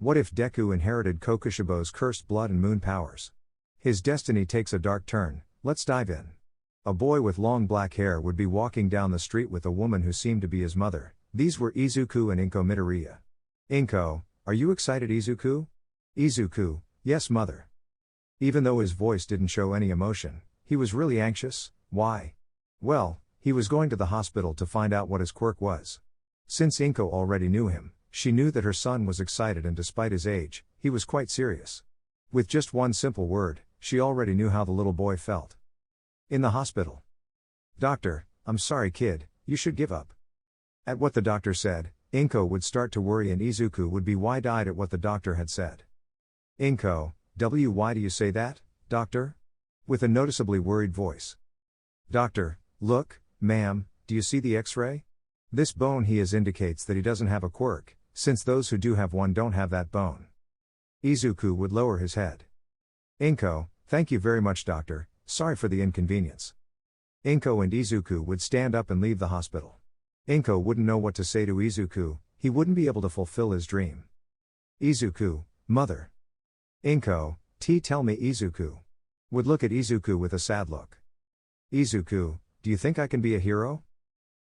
What if Deku inherited Kokushibo's cursed blood and moon powers? His destiny takes a dark turn. Let's dive in. A boy with long black hair would be walking down the street with a woman who seemed to be his mother. These were Izuku and Inko Midoriya. Inko, are you excited, Izuku? Izuku, yes, mother. Even though his voice didn't show any emotion, he was really anxious. Why? Well, he was going to the hospital to find out what his quirk was. Since Inko already knew him, she knew that her son was excited, and despite his age, he was quite serious. With just one simple word, she already knew how the little boy felt. In the hospital. Doctor, I'm sorry kid, you should give up. At what the doctor said, Inko would start to worry and Izuku would be wide-eyed at what the doctor had said. Inko, why do you say that, doctor? With a noticeably worried voice. Doctor, look, ma'am, do you see the X-ray? This bone he has indicates that he doesn't have a quirk, since those who do have one don't have that bone. Izuku would lower his head. Inko, thank you very much doctor, sorry for the inconvenience. Inko and Izuku would stand up and leave the hospital. Inko wouldn't know what to say to Izuku, he wouldn't be able to fulfill his dream. Izuku, mother. Inko, tell me Izuku. Would look at Izuku with a sad look. Izuku, do you think I can be a hero?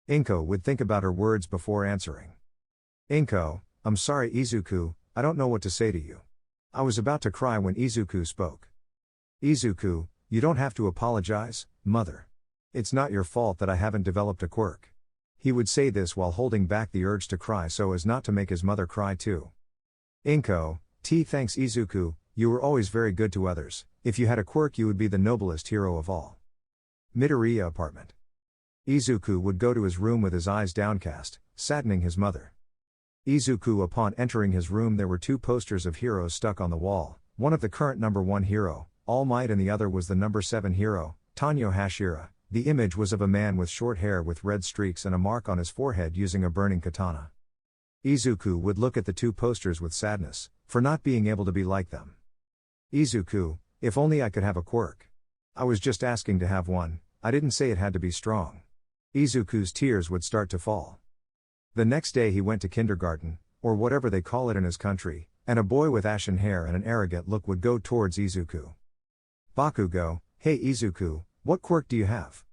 Inko would think about her words before answering. Inko, I'm sorry Izuku, I don't know what to say to you. I was about to cry when Izuku spoke. Izuku, you don't have to apologize, mother. It's not your fault that I haven't developed a quirk. He would say this while holding back the urge to cry so as not to make his mother cry too. Inko, thanks Izuku, you were always very good to others, if you had a quirk you would be the noblest hero of all. Midoriya apartment. Izuku would go to his room with his eyes downcast, saddening his mother. Izuku upon entering his room there were two posters of heroes stuck on the wall, one of the current number 1 hero, All Might, and the other was the number 7 hero, Tanyo Hashira. The image was of a man with short hair with red streaks and a mark on his forehead using a burning katana. Izuku would look at the two posters with sadness, for not being able to be like them. Izuku, if only I could have a quirk. I was just asking to have one, I didn't say it had to be strong. Izuku's tears would start to fall. The next day he went to kindergarten, or whatever they call it in his country, and a boy with ashen hair and an arrogant look would go towards Izuku. Bakugo, hey Izuku, what quirk do you have?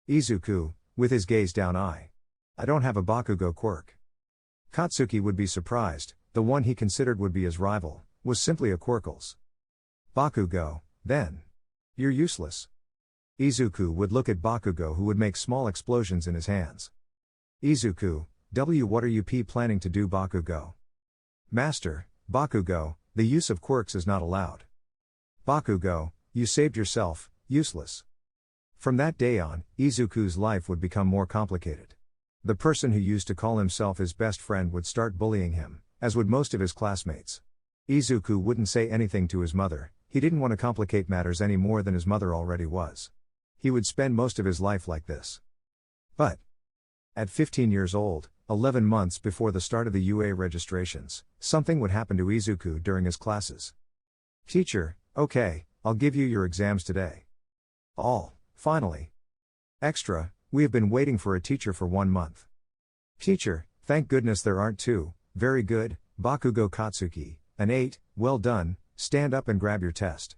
Izuku, with his gaze down, I don't have a Bakugo quirk. Katsuki would be surprised, the one he considered would be his rival, was simply a quirkles. Bakugo, then. You're useless. Izuku would look at Bakugo who would make small explosions in his hands. Izuku, what are you planning to do Bakugo? Master, Bakugo, the use of quirks is not allowed. Bakugo, you saved yourself, useless. From that day on, Izuku's life would become more complicated. The person who used to call himself his best friend would start bullying him, as would most of his classmates. Izuku wouldn't say anything to his mother, he didn't want to complicate matters any more than his mother already was. He would spend most of his life like this. But at 15 years old, 11 months before the start of the UA registrations, something would happen to Izuku during his classes. Teacher, okay, I'll give you your exams today. All. Finally. Extra, we have been waiting for a teacher for 1 month. Teacher, thank goodness there aren't two, very good, Bakugo Katsuki, an 8, well done, stand up and grab your test.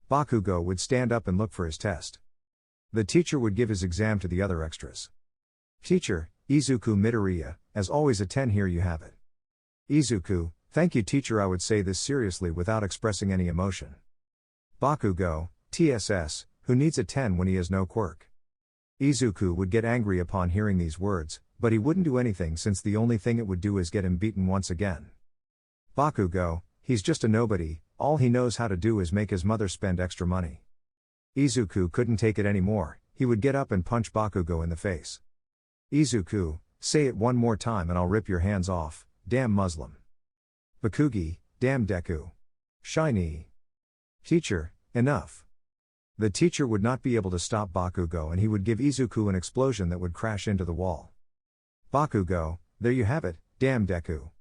Bakugo would stand up and look for his test. The teacher would give his exam to the other extras. Teacher, Izuku Midoriya, as always a 10 here you have it. Izuku, thank you teacher I would say this seriously without expressing any emotion. Bakugo, TSS, who needs a 10 when he has no quirk? Izuku would get angry upon hearing these words, but he wouldn't do anything since the only thing it would do is get him beaten once again. Bakugo, he's just a nobody, all he knows how to do is make his mother spend extra money. Izuku couldn't take it anymore, he would get up and punch Bakugo in the face. Izuku, say it one more time and I'll rip your hands off, damn Muslim. Bakugi, damn Deku. Shiny. Teacher, enough. The teacher would not be able to stop Bakugo and he would give Izuku an explosion that would crash into the wall. Bakugo, there you have it, damn Deku.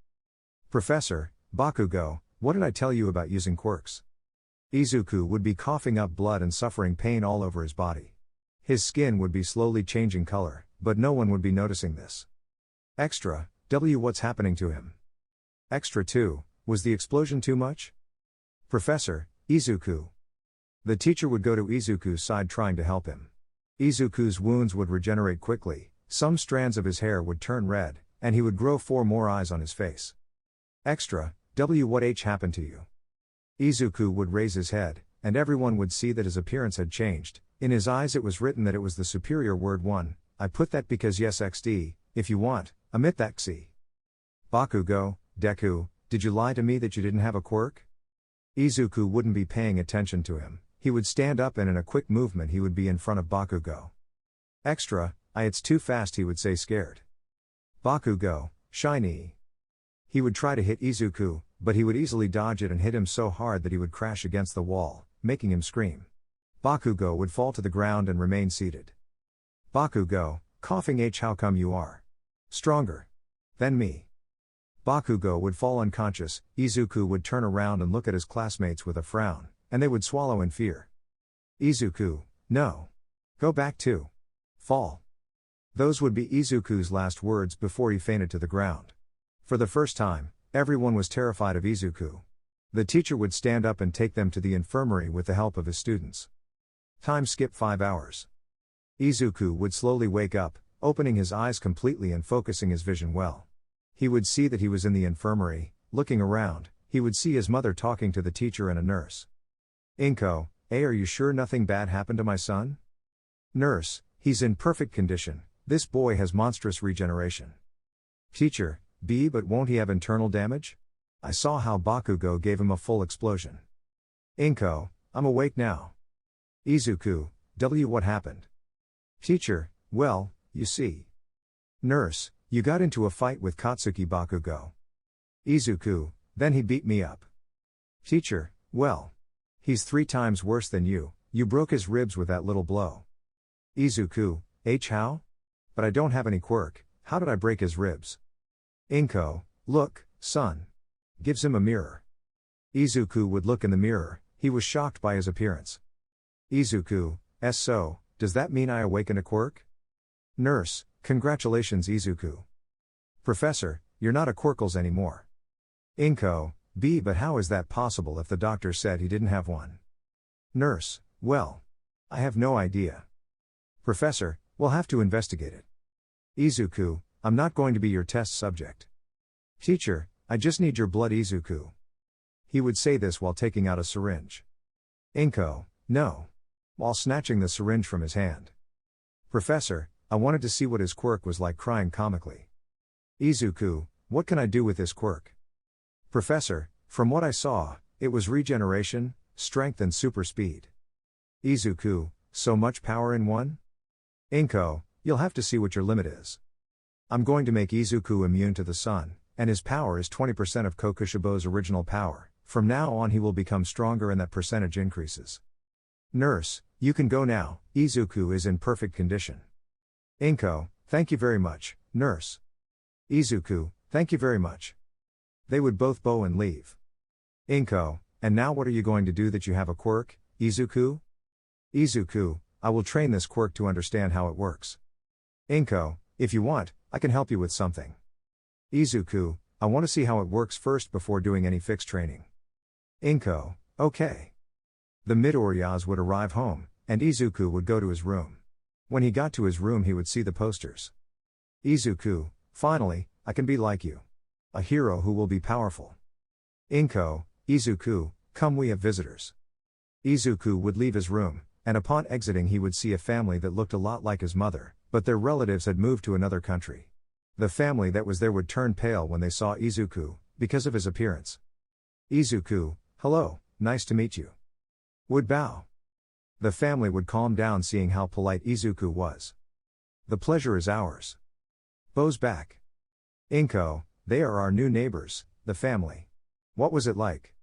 Professor, Bakugo, what did I tell you about using quirks? Izuku would be coughing up blood and suffering pain all over his body. His skin would be slowly changing color, but no one would be noticing this. Extra, what's happening to him? Extra 2, was the explosion too much? Professor, Izuku. The teacher would go to Izuku's side trying to help him. Izuku's wounds would regenerate quickly, some strands of his hair would turn red, and he would grow 4 more eyes on his face. Extra, what happened to you? Izuku would raise his head, and everyone would see that his appearance had changed. In his eyes it was written that it was the superior word 1, I put that because yes XD, if you want, omit that xi. Bakugo, Deku, did you lie to me that you didn't have a quirk? Izuku wouldn't be paying attention to him, he would stand up and in a quick movement he would be in front of Bakugo. Extra, it's too fast he would say scared. Bakugo, shiny. He would try to hit Izuku, but he would easily dodge it and hit him so hard that he would crash against the wall, making him scream. Bakugo would fall to the ground and remain seated. Bakugo, coughing how come you are stronger than me? Bakugo would fall unconscious, Izuku would turn around and look at his classmates with a frown, and they would swallow in fear. Izuku, no. Go back to fall. Those would be Izuku's last words before he fainted to the ground. For the first time, everyone was terrified of Izuku. The teacher would stand up and take them to the infirmary with the help of his students. Time skip 5 hours. Izuku would slowly wake up, opening his eyes completely and focusing his vision well. He would see that he was in the infirmary, looking around, he would see his mother talking to the teacher and a nurse. Inko, are you sure nothing bad happened to my son? Nurse, he's in perfect condition, this boy has monstrous regeneration. Teacher, but won't he have internal damage? I saw how Bakugo gave him a full explosion. Inko, I'm awake now. Izuku, what happened? Teacher, well, you see. Nurse, you got into a fight with Katsuki Bakugo. Izuku, then he beat me up. Teacher, well. He's 3 times worse than you broke his ribs with that little blow. Izuku, how? But I don't have any quirk, how did I break his ribs? Inko, look, son. Gives him a mirror. Izuku would look in the mirror, he was shocked by his appearance. Izuku, so, does that mean I awaken a quirk? Nurse, congratulations Izuku. Professor, you're not a quirkles anymore. Inko, but how is that possible if the doctor said he didn't have one? Nurse, well. I have no idea. Professor, we'll have to investigate it. Izuku, I'm not going to be your test subject. Teacher, I just need your blood Izuku. He would say this while taking out a syringe. Inko, no. While snatching the syringe from his hand. Professor, I wanted to see what his quirk was like crying comically. Izuku, what can I do with this quirk? Professor, from what I saw, it was regeneration, strength and super speed. Izuku, so much power in one? Inko, you'll have to see what your limit is. I'm going to make Izuku immune to the sun, and his power is 20% of Kokushibo's original power. From now on he will become stronger and that percentage increases. Nurse, you can go now, Izuku is in perfect condition. Inko, thank you very much, nurse. Izuku, thank you very much. They would both bow and leave. Inko, and now what are you going to do that you have a quirk, Izuku? Izuku, I will train this quirk to understand how it works. Inko, if you want, I can help you with something. Izuku, I want to see how it works first before doing any fixed training. Inko, okay. The Midoriyas would arrive home, and Izuku would go to his room. When he got to his room he would see the posters. Izuku, finally, I can be like you. A hero who will be powerful. Inko, Izuku, come we have visitors. Izuku would leave his room, and upon exiting he would see a family that looked a lot like his mother, but their relatives had moved to another country. The family that was there would turn pale when they saw Izuku, because of his appearance. Izuku, hello, nice to meet you. Would bow. The family would calm down seeing how polite Izuku was. The pleasure is ours. Bows back. Inko, they are our new neighbors, the family. What was it like?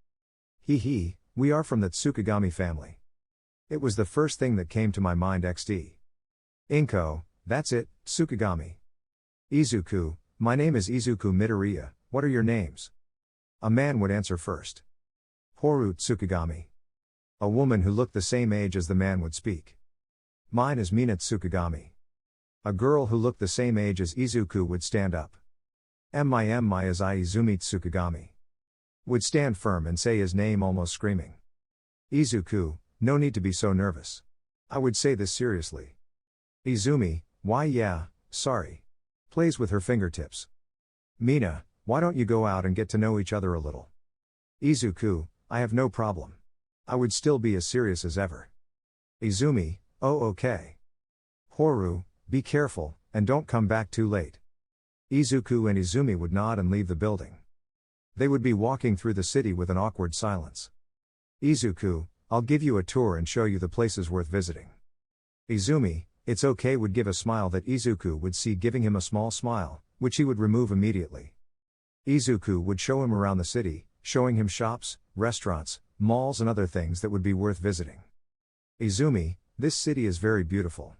Hee, we are from the Tsukigami family. It was the first thing that came to my mind XD. Inko, that's it, Tsukigami. Izuku, my name is Izuku Midoriya, what are your names? A man would answer first. Horu Tsukigami. A woman who looked the same age as the man would speak. Mine is Mina Tsukigami. A girl who looked the same age as Izuku would stand up. My is Izumi Tsukigami. Would stand firm and say his name almost screaming. Izuku, no need to be so nervous. I would say this seriously. Izumi, why yeah, sorry. Plays with her fingertips. Mina, why don't you go out and get to know each other a little? Izuku, I have no problem. I would still be as serious as ever. Izumi, oh okay. Horu, be careful, and don't come back too late. Izuku and Izumi would nod and leave the building. They would be walking through the city with an awkward silence. Izuku, I'll give you a tour and show you the places worth visiting. Izumi, it's okay, would give a smile that Izuku would see, giving him a small smile, which he would remove immediately. Izuku would show him around the city, showing him shops, restaurants, malls and other things that would be worth visiting. Izumi, this city is very beautiful.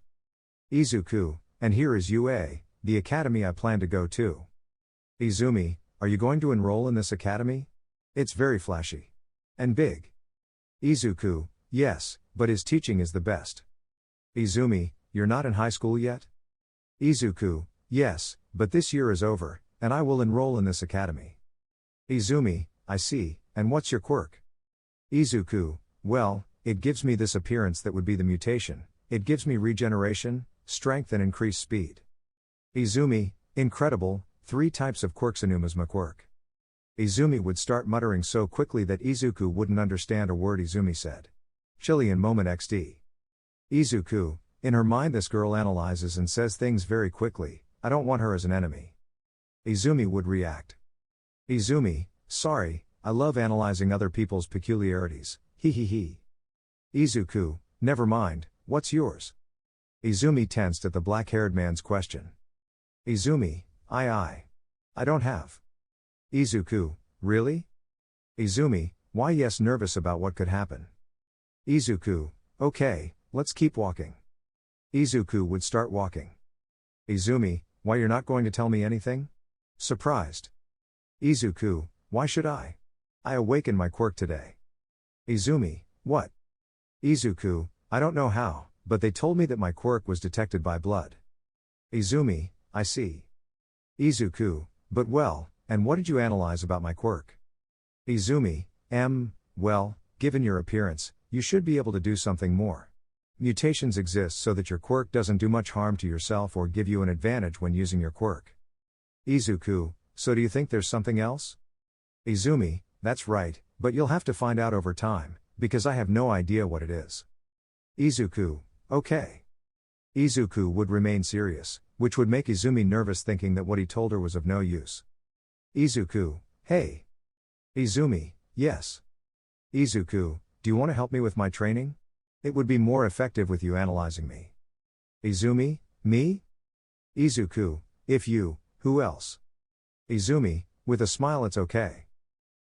Izuku, and here is UA, the academy I plan to go to. Izumi, are you going to enroll in this academy? It's very flashy. And big. Izuku, yes, but his teaching is the best. Izumi, you're not in high school yet? Izuku, yes, but this year is over, and I will enroll in this academy. Izumi, I see, and what's your quirk? Izuku, well, it gives me this appearance that would be the mutation, it gives me regeneration, strength and increased speed. Izumi, incredible, 3 types of quirks. Inuma's quirk. Izumi would start muttering so quickly that Izuku wouldn't understand a word Izumi said. Chilean moment XD. Izuku, in her mind this girl analyzes and says things very quickly, I don't want her as an enemy. Izumi would react. Izumi, sorry, I love analyzing other people's peculiarities, he he he. Izuku, never mind, what's yours? Izumi tensed at the black-haired man's question. Izumi, I don't have. Izuku, really? Izumi, why yes, nervous about what could happen. Izuku, okay, let's keep walking. Izuku would start walking. Izumi, why you're not going to tell me anything? Surprised. Izuku, why should I? I awakened my quirk today. Izumi, what? Izuku, I don't know how, but they told me that my quirk was detected by blood. Izumi, I see. Izuku, but well, and what did you analyze about my quirk? Izumi, well, given your appearance, you should be able to do something more. Mutations exist so that your quirk doesn't do much harm to yourself or give you an advantage when using your quirk. Izuku, so do you think there's something else? Izumi, that's right, but you'll have to find out over time, because I have no idea what it is. Izuku, okay. Izuku would remain serious, which would make Izumi nervous, thinking that what he told her was of no use. Izuku, hey. Izumi, yes. Izuku, do you want to help me with my training? It would be more effective with you analyzing me. Izumi, me? Izuku, if you, who else? Izumi, with a smile, it's okay.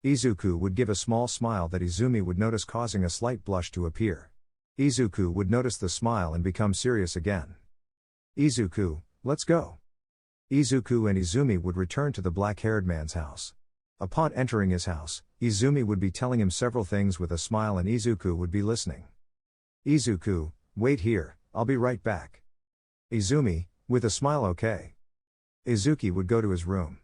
Izuku would give a small smile that Izumi would notice, causing a slight blush to appear. Izuku would notice the smile and become serious again. Izuku, let's go. Izuku and Izumi would return to the black-haired man's house. Upon entering his house, Izumi would be telling him several things with a smile and Izuku would be listening. Izuku, wait here, I'll be right back. Izumi, with a smile, okay. Izuki would go to his room.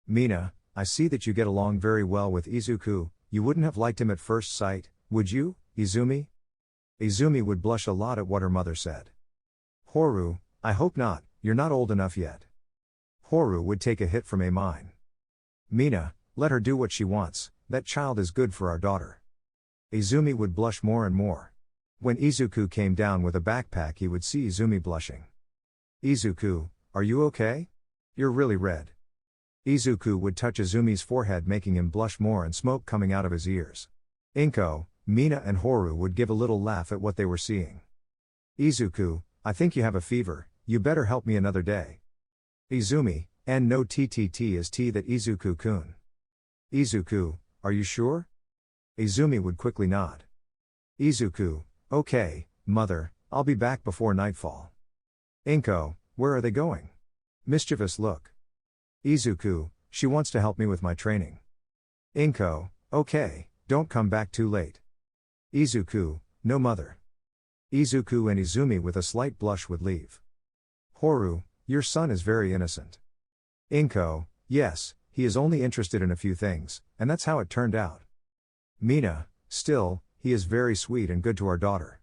Mina, I see that you get along very well with Izuku, you wouldn't have liked him at first sight, would you, Izumi? Izumi would blush a lot at what her mother said. Horu, I hope not, you're not old enough yet. Horu would take a hit from a mine. Mina, let her do what she wants, that child is good for our daughter. Izumi would blush more and more. When Izuku came down with a backpack, he would see Izumi blushing. Izuku, are you okay? You're really red. Izuku would touch Izumi's forehead, making him blush more, and smoke coming out of his ears. Inko, Mina and Horu would give a little laugh at what they were seeing. Izuku, I think you have a fever, you better help me another day. Izumi, and no TTT is T that Izuku-kun. Izuku, are you sure? Izumi would quickly nod. Izuku, okay, mother, I'll be back before nightfall. Inko, where are they going? Mischievous look. Izuku, she wants to help me with my training. Inko, okay, don't come back too late. Izuku, no mother. Izuku and Izumi with a slight blush would leave. Horu, your son is very innocent. Inko, yes, he is only interested in a few things, and that's how it turned out. Mina, still, he is very sweet and good to our daughter.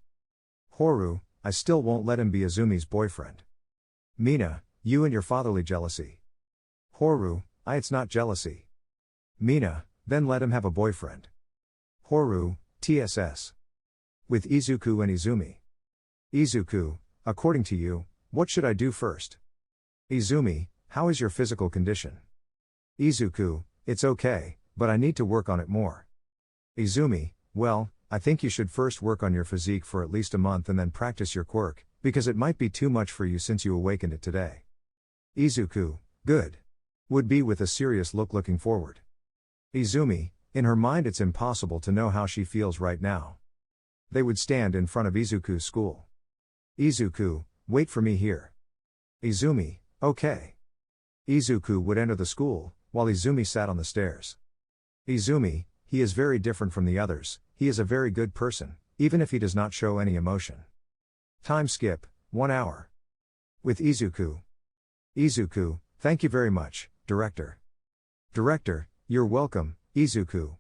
Horu, I still won't let him be Izumi's boyfriend. Mina, you and your fatherly jealousy. Horu, it's not jealousy. Mina, then let him have a boyfriend. Horu, TSS. With Izuku and Izumi. Izuku, according to you, what should I do first? Izumi, how is your physical condition? Izuku, it's okay, but I need to work on it more. Izumi, well, I think you should first work on your physique for at least a month and then practice your quirk, because it might be too much for you since you awakened it today. Izuku, good. Would be with a serious look looking forward. Izumi, in her mind it's impossible to know how she feels right now. They would stand in front of Izuku's school. Izuku, wait for me here. Izumi, okay. Izuku would enter the school, while Izumi sat on the stairs. Izumi, he is very different from the others, he is a very good person, even if he does not show any emotion. Time skip, 1 hour. With Izuku. Izuku, thank you very much, Director. Director, you're welcome, Izuku.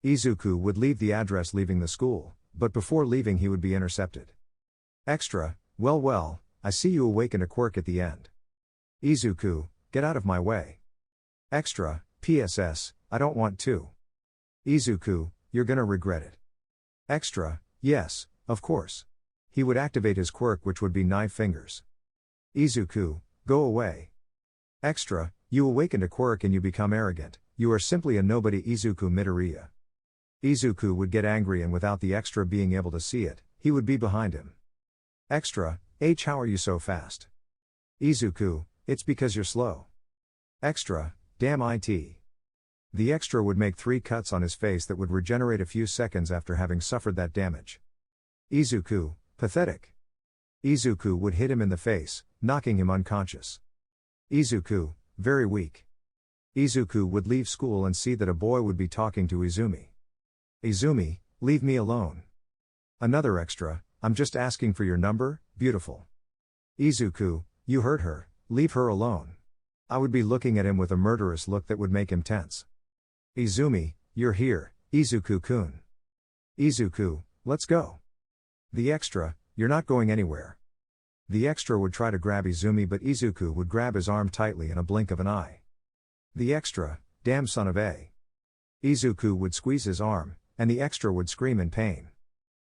Izuku would leave the address leaving the school, but before leaving he would be intercepted. Extra, well, I see you awakened a quirk at the end. Izuku, get out of my way. Extra, PSS, I don't want to. Izuku, you're gonna regret it. Extra, yes, of course. He would activate his quirk, which would be knife fingers. Izuku, go away. Extra, you awakened a quirk and you become arrogant, you are simply a nobody. Izuku Midoriya. Izuku would get angry, and without the extra being able to see it, he would be behind him. Extra, how are you so fast? Izuku, it's because you're slow. Extra, damn it. The extra would make 3 cuts on his face that would regenerate a few seconds after having suffered that damage. Izuku, pathetic. Izuku would hit him in the face, knocking him unconscious. Izuku, very weak. Izuku would leave school and see that a boy would be talking to Izumi. Izumi, leave me alone. Another extra, I'm just asking for your number, beautiful. Izuku, you hurt her, leave her alone. I would be looking at him with a murderous look that would make him tense. Izumi, you're here, Izuku-kun. Izuku, let's go. The extra, you're not going anywhere. The extra would try to grab Izumi, but Izuku would grab his arm tightly in a blink of an eye. The extra, damn son of a. Izuku would squeeze his arm, and the extra would scream in pain.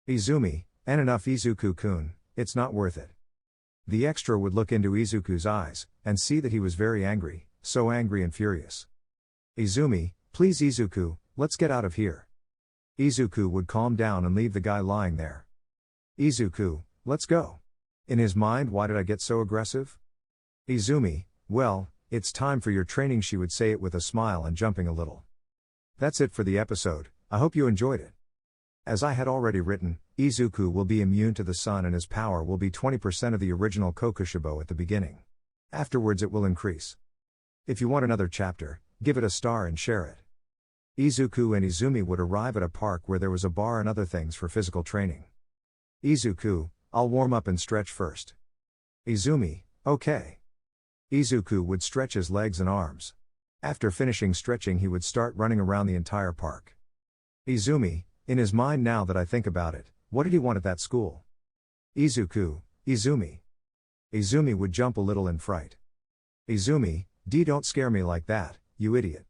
Izumi, and enough Izuku-kun, it's not worth it. The extra would look into Izuku's eyes, and see that he was very angry, so angry and furious. Izumi, please Izuku, let's get out of here. Izuku would calm down and leave the guy lying there. Izuku, let's go. In his mind, why did I get so aggressive? Izumi, well, it's time for your training, she would say it with a smile and jumping a little. That's it for the episode, I hope you enjoyed it. As I had already written, Izuku will be immune to the sun and his power will be 20% of the original Kokushibo at the beginning. Afterwards it will increase. If you want another chapter, give it a star and share it. Izuku and Izumi would arrive at a park where there was a bar and other things for physical training. Izuku, I'll warm up and stretch first. Izumi, okay. Izuku would stretch his legs and arms. After finishing stretching he would start running around the entire park. Izumi, in his mind now that I think about it, what did he want at that school? Izuku, Izumi. Izumi would jump a little in fright. Izumi, don't scare me like that, you idiot.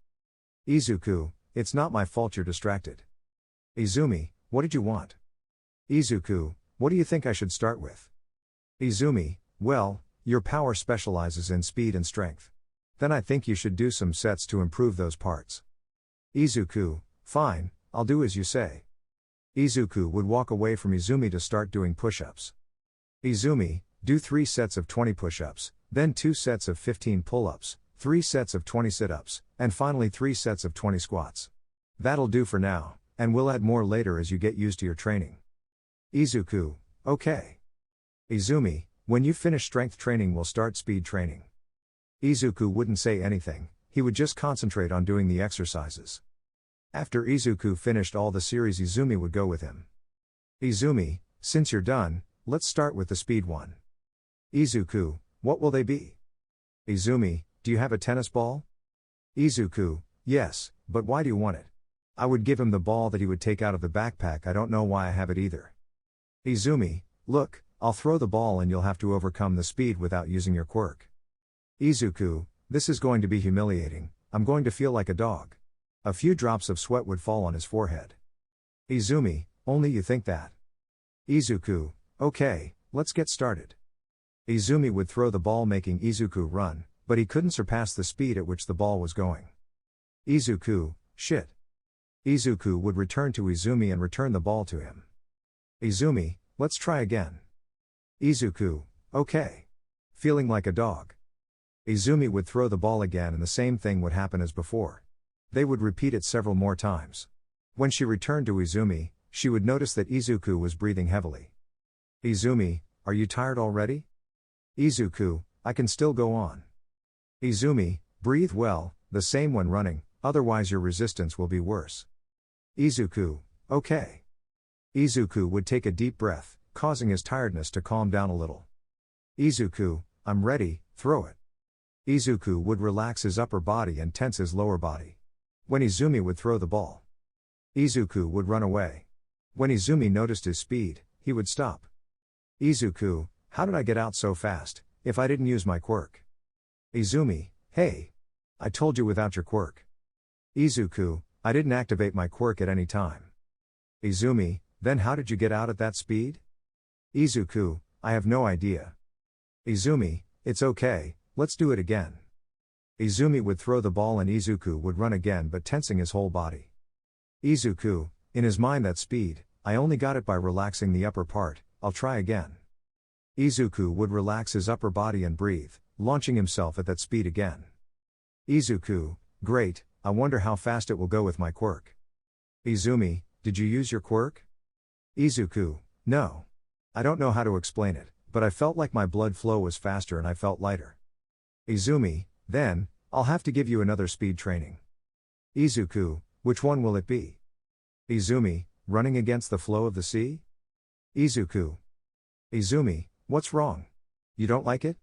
Izuku, it's not my fault you're distracted. Izumi, what did you want? Izuku, what do you think I should start with? Izumi, well, your power specializes in speed and strength. Then I think you should do some sets to improve those parts. Izuku, fine, I'll do as you say. Izuku would walk away from Izumi to start doing push-ups. Izumi, do 3 sets of 20 push-ups, then 2 sets of 15 pull-ups, 3 sets of 20 sit-ups, and finally 3 sets of 20 squats. That'll do for now, and we'll add more later as you get used to your training. Izuku, okay. Izumi, when you finish strength training we'll start speed training. Izuku wouldn't say anything, he would just concentrate on doing the exercises. After Izuku finished all the series Izumi would go with him. Izumi, since you're done, let's start with the speed one. Izuku, what will they be? Izumi, do you have a tennis ball? Izuku, yes, but why do you want it? I would give him the ball that he would take out of the backpack. I don't know why I have it either. Izumi, look, I'll throw the ball and you'll have to overcome the speed without using your quirk. Izuku, this is going to be humiliating, I'm going to feel like a dog. A few drops of sweat would fall on his forehead. Izumi, only you think that. Izuku, okay, let's get started. Izumi would throw the ball making Izuku run, but he couldn't surpass the speed at which the ball was going. Izuku, shit. Izuku would return to Izumi and return the ball to him. Izumi, let's try again. Izuku, okay. Feeling like a dog. Izumi would throw the ball again and the same thing would happen as before. They would repeat it several more times. When she returned to Izumi, she would notice that Izuku was breathing heavily. Izumi, are you tired already? Izuku, I can still go on. Izumi, breathe well, the same when running, otherwise your resistance will be worse. Izuku, okay. Izuku would take a deep breath, causing his tiredness to calm down a little. Izuku, I'm ready, throw it. Izuku would relax his upper body and tense his lower body. When Izumi would throw the ball, Izuku would run away. When Izumi noticed his speed, he would stop. Izuku, how did I get out so fast, if I didn't use my quirk? Izumi, hey. I told you without your quirk. Izuku, I didn't activate my quirk at any time. Izumi, then how did you get out at that speed? Izuku, I have no idea. Izumi, it's okay, let's do it again. Izumi would throw the ball and Izuku would run again but tensing his whole body. Izuku, in his mind that speed, I only got it by relaxing the upper part, I'll try again. Izuku would relax his upper body and breathe, launching himself at that speed again. Izuku, great, I wonder how fast it will go with my quirk. Izumi, did you use your quirk? Izuku, no. I don't know how to explain it, but I felt like my blood flow was faster and I felt lighter. Izumi, then, I'll have to give you another speed training. Izuku, which one will it be? Izumi, running against the flow of the sea? Izuku. Izumi, what's wrong? You don't like it?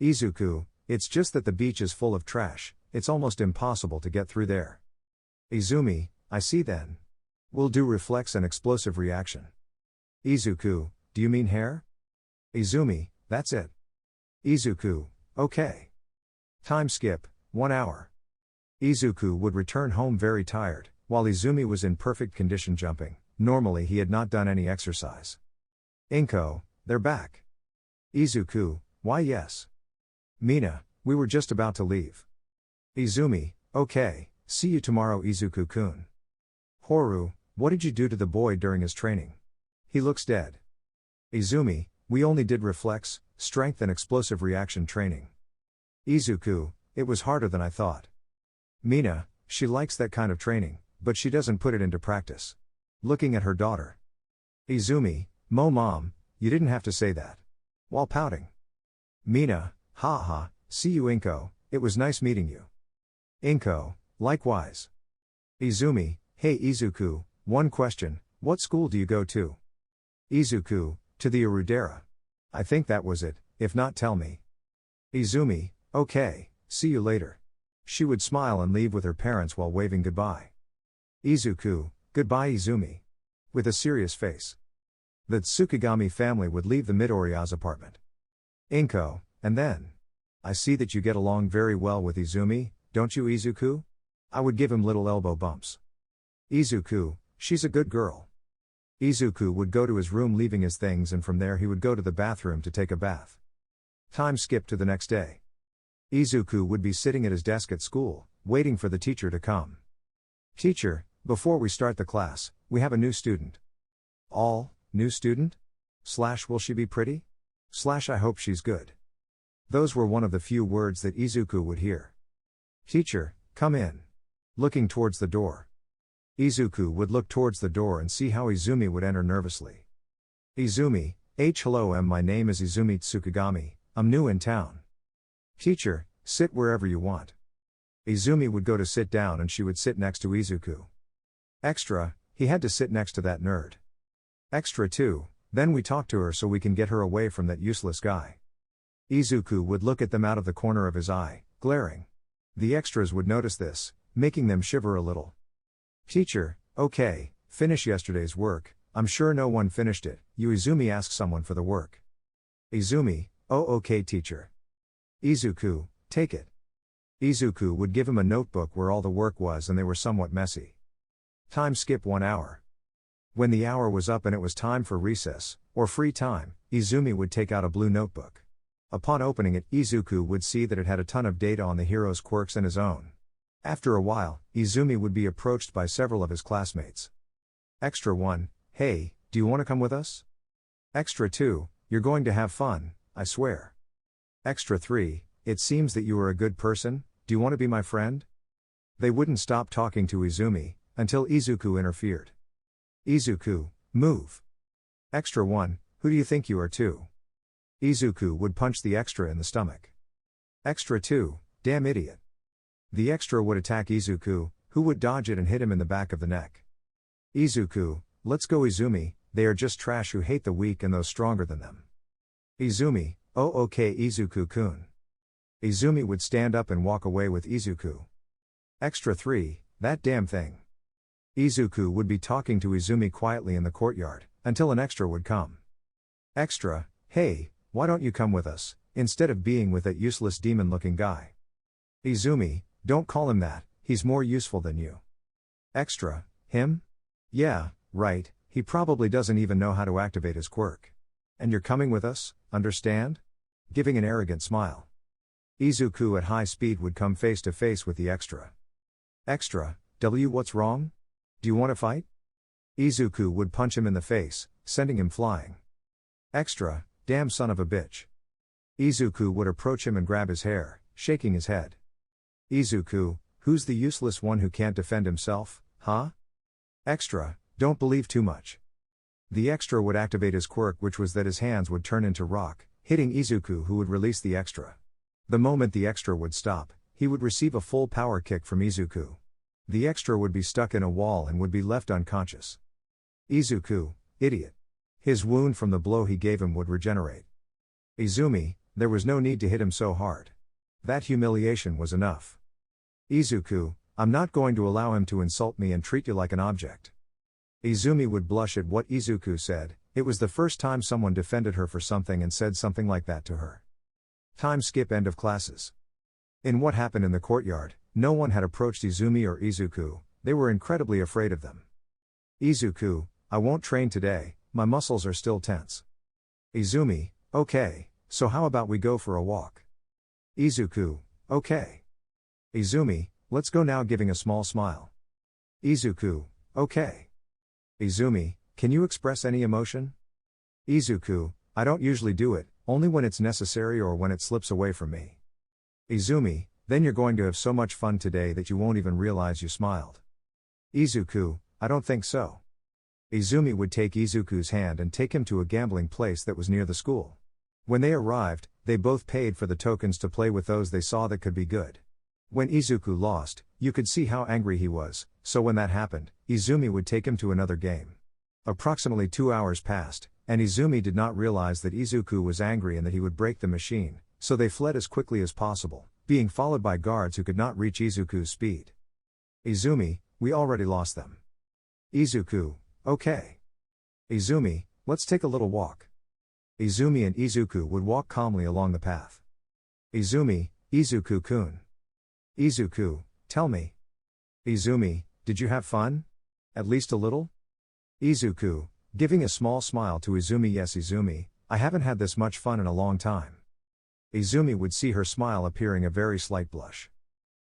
Izuku, it's just that the beach is full of trash, it's almost impossible to get through there. Izumi, I see then. We'll do reflex and explosive reaction. Izuku, do you mean hair? Izumi, that's it. Izuku, okay. Time skip, 1 hour. Izuku would return home very tired, while Izumi was in perfect condition jumping. Normally he had not done any exercise. Inko, they're back. Izuku, why yes. Mina, we were just about to leave. Izumi, okay, see you tomorrow Izuku-kun. Horu, what did you do to the boy during his training? He looks dead. Izumi, we only did reflex, strength and explosive reaction training. Izuku, it was harder than I thought. Mina, she likes that kind of training, but she doesn't put it into practice. Looking at her daughter. Izumi, mom, you didn't have to say that. While pouting. Mina, ha, see you Inko, it was nice meeting you. Inko, likewise. Izumi, hey Izuku, one question, what school do you go to? Izuku, to the Urudera. I think that was it, if not tell me. Izumi, okay, see you later. She would smile and leave with her parents while waving goodbye. Izuku, goodbye Izumi. With a serious face. The Tsukigami family would leave the Midoriya's apartment. Inko, and then. I see that you get along very well with Izumi, don't you Izuku? I would give him little elbow bumps. Izuku, she's a good girl. Izuku would go to his room leaving his things and from there he would go to the bathroom to take a bath. Time skipped to the next day. Izuku would be sitting at his desk at school, waiting for the teacher to come. Teacher, before we start the class, we have a new student. All, new student? / will she be pretty? / I hope she's good. Those were one of the few words that Izuku would hear. Teacher, come in. Looking towards the door. Izuku would look towards the door and see how Izumi would enter nervously. Izumi, hello my name is Izumi Tsukigami, I'm new in town. Teacher, sit wherever you want. Izumi would go to sit down and she would sit next to Izuku. Extra, he had to sit next to that nerd. Extra 2, then we talk to her so we can get her away from that useless guy. Izuku would look at them out of the corner of his eye, glaring. The extras would notice this, making them shiver a little. Teacher, okay, finish yesterday's work. I'm sure no one finished it. Izumi asked someone for the work. Izumi, oh okay teacher. Izuku, take it. Izuku would give him a notebook where all the work was and they were somewhat messy. Time skip 1 hour. When the hour was up and it was time for recess, or free time, Izumi would take out a blue notebook. Upon opening it, Izuku would see that it had a ton of data on the hero's quirks and his own. After a while, Izumi would be approached by several of his classmates. Extra 1, hey, do you want to come with us? Extra 2, you're going to have fun, I swear. Extra 3, it seems that you are a good person, do you want to be my friend? They wouldn't stop talking to Izumi, until Izuku interfered. Izuku, move. Extra 1, who do you think you are too? Izuku would punch the extra in the stomach. Extra 2, damn idiot. The extra would attack Izuku, who would dodge it and hit him in the back of the neck. Izuku, let's go Izumi, they are just trash who hate the weak and those stronger than them. Izumi, oh okay Izuku-kun. Izumi would stand up and walk away with Izuku. Extra 3, that damn thing. Izuku would be talking to Izumi quietly in the courtyard, until an extra would come. Extra, hey, why don't you come with us, instead of being with that useless demon-looking guy? Izumi, don't call him that, he's more useful than you. Extra, him? Yeah, right, he probably doesn't even know how to activate his quirk. And you're coming with us, understand? Giving an arrogant smile. Izuku at high speed would come face to face with the extra. Extra, what's wrong? Do you want to fight? Izuku would punch him in the face, sending him flying. Extra, damn son of a bitch. Izuku would approach him and grab his hair, shaking his head. Izuku, who's the useless one who can't defend himself, huh? Extra, don't believe too much. The extra would activate his quirk, which was that his hands would turn into rock, hitting Izuku, who would release the extra. The moment the extra would stop, he would receive a full power kick from Izuku. The extra would be stuck in a wall and would be left unconscious. Izuku, idiot. His wound from the blow he gave him would regenerate. Izumi, there was no need to hit him so hard. That humiliation was enough. Izuku, I'm not going to allow him to insult me and treat you like an object. Izumi would blush at what Izuku said. It was the first time someone defended her for something and said something like that to her. Time skip end of classes. In what happened in the courtyard, no one had approached Izumi or Izuku, they were incredibly afraid of them. Izuku, I won't train today, my muscles are still tense. Izumi, okay, so how about we go for a walk? Izuku, okay. Izumi, let's go now, giving a small smile. Izuku, okay. Izumi, can you express any emotion? Izuku, I don't usually do it, only when it's necessary or when it slips away from me. Izumi, then you're going to have so much fun today that you won't even realize you smiled. Izuku, I don't think so. Izumi would take Izuku's hand and take him to a gambling place that was near the school. When they arrived, they both paid for the tokens to play with those they saw that could be good. When Izuku lost, you could see how angry he was, so when that happened, Izumi would take him to another game. Approximately 2 hours passed, and Izumi did not realize that Izuku was angry and that he would break the machine, so they fled as quickly as possible, being followed by guards who could not reach Izuku's speed. Izumi, we already lost them. Izuku, okay. Izumi, let's take a little walk. Izumi and Izuku would walk calmly along the path. Izumi, Izuku-kun. Izuku, tell me. Izumi, did you have fun? At least a little? Izuku, giving a small smile to Izumi. Yes Izumi, I haven't had this much fun in a long time. Izumi would see her smile appearing a very slight blush.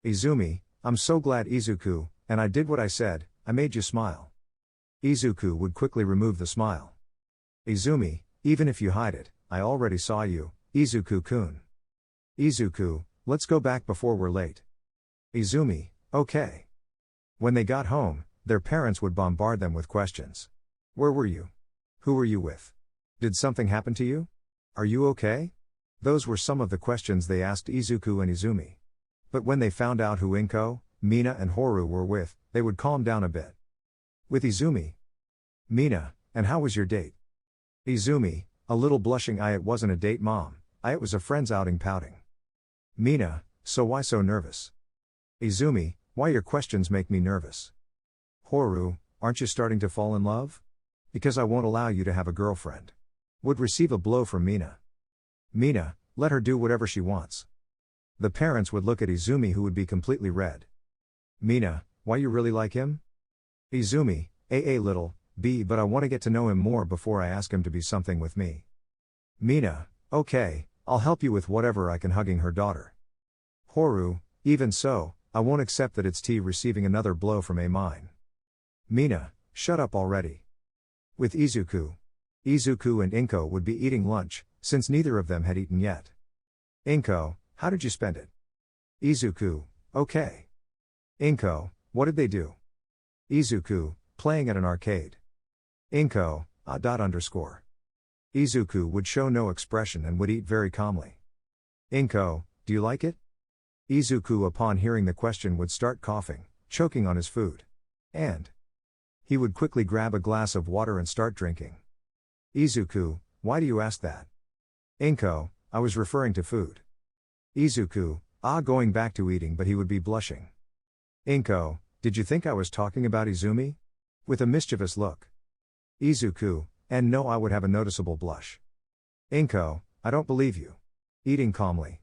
Izumi, I'm so glad Izuku, and I did what I said, I made you smile. Izuku would quickly remove the smile. Izumi, even if you hide it, I already saw you, Izuku-kun. Izuku, let's go back before we're late. Izumi, okay. When they got home, their parents would bombard them with questions. Where were you? Who were you with? Did something happen to you? Are you okay? Those were some of the questions they asked Izuku and Izumi. But when they found out who Inko, Mina and Horu were with, they would calm down a bit. With Izumi. Mina, and how was your date? Izumi, a little blushing. It wasn't a date mom, it was a friend's outing. Pouting. Mina, so why so nervous? Izumi, why your questions make me nervous. Horu, aren't you starting to fall in love? Because I won't allow you to have a girlfriend. Would receive a blow from Mina. Mina, let her do whatever she wants. The parents would look at Izumi who would be completely red. Mina, why you really like him? Izumi, little, but I want to get to know him more before I ask him to be something with me. Mina, okay, I'll help you with whatever I can hugging her daughter. Horu, even so, I won't accept that it's T receiving another blow from a mine. Mina, shut up already. With Izuku. Izuku and Inko would be eating lunch, since neither of them had eaten yet. Inko, how did you spend it? Izuku, okay. Inko, what did they do? Izuku, playing at an arcade. Inko, . Izuku would show no expression and would eat very calmly. Inko, do you like it? Izuku upon hearing the question would start coughing, choking on his food. And he would quickly grab a glass of water and start drinking. Izuku, why do you ask that? Inko, I was referring to food. Izuku, going back to eating, but he would be blushing. Inko, did you think I was talking about Izumi? With a mischievous look. Izuku, and no, I would have a noticeable blush. Inko, I don't believe you. Eating calmly.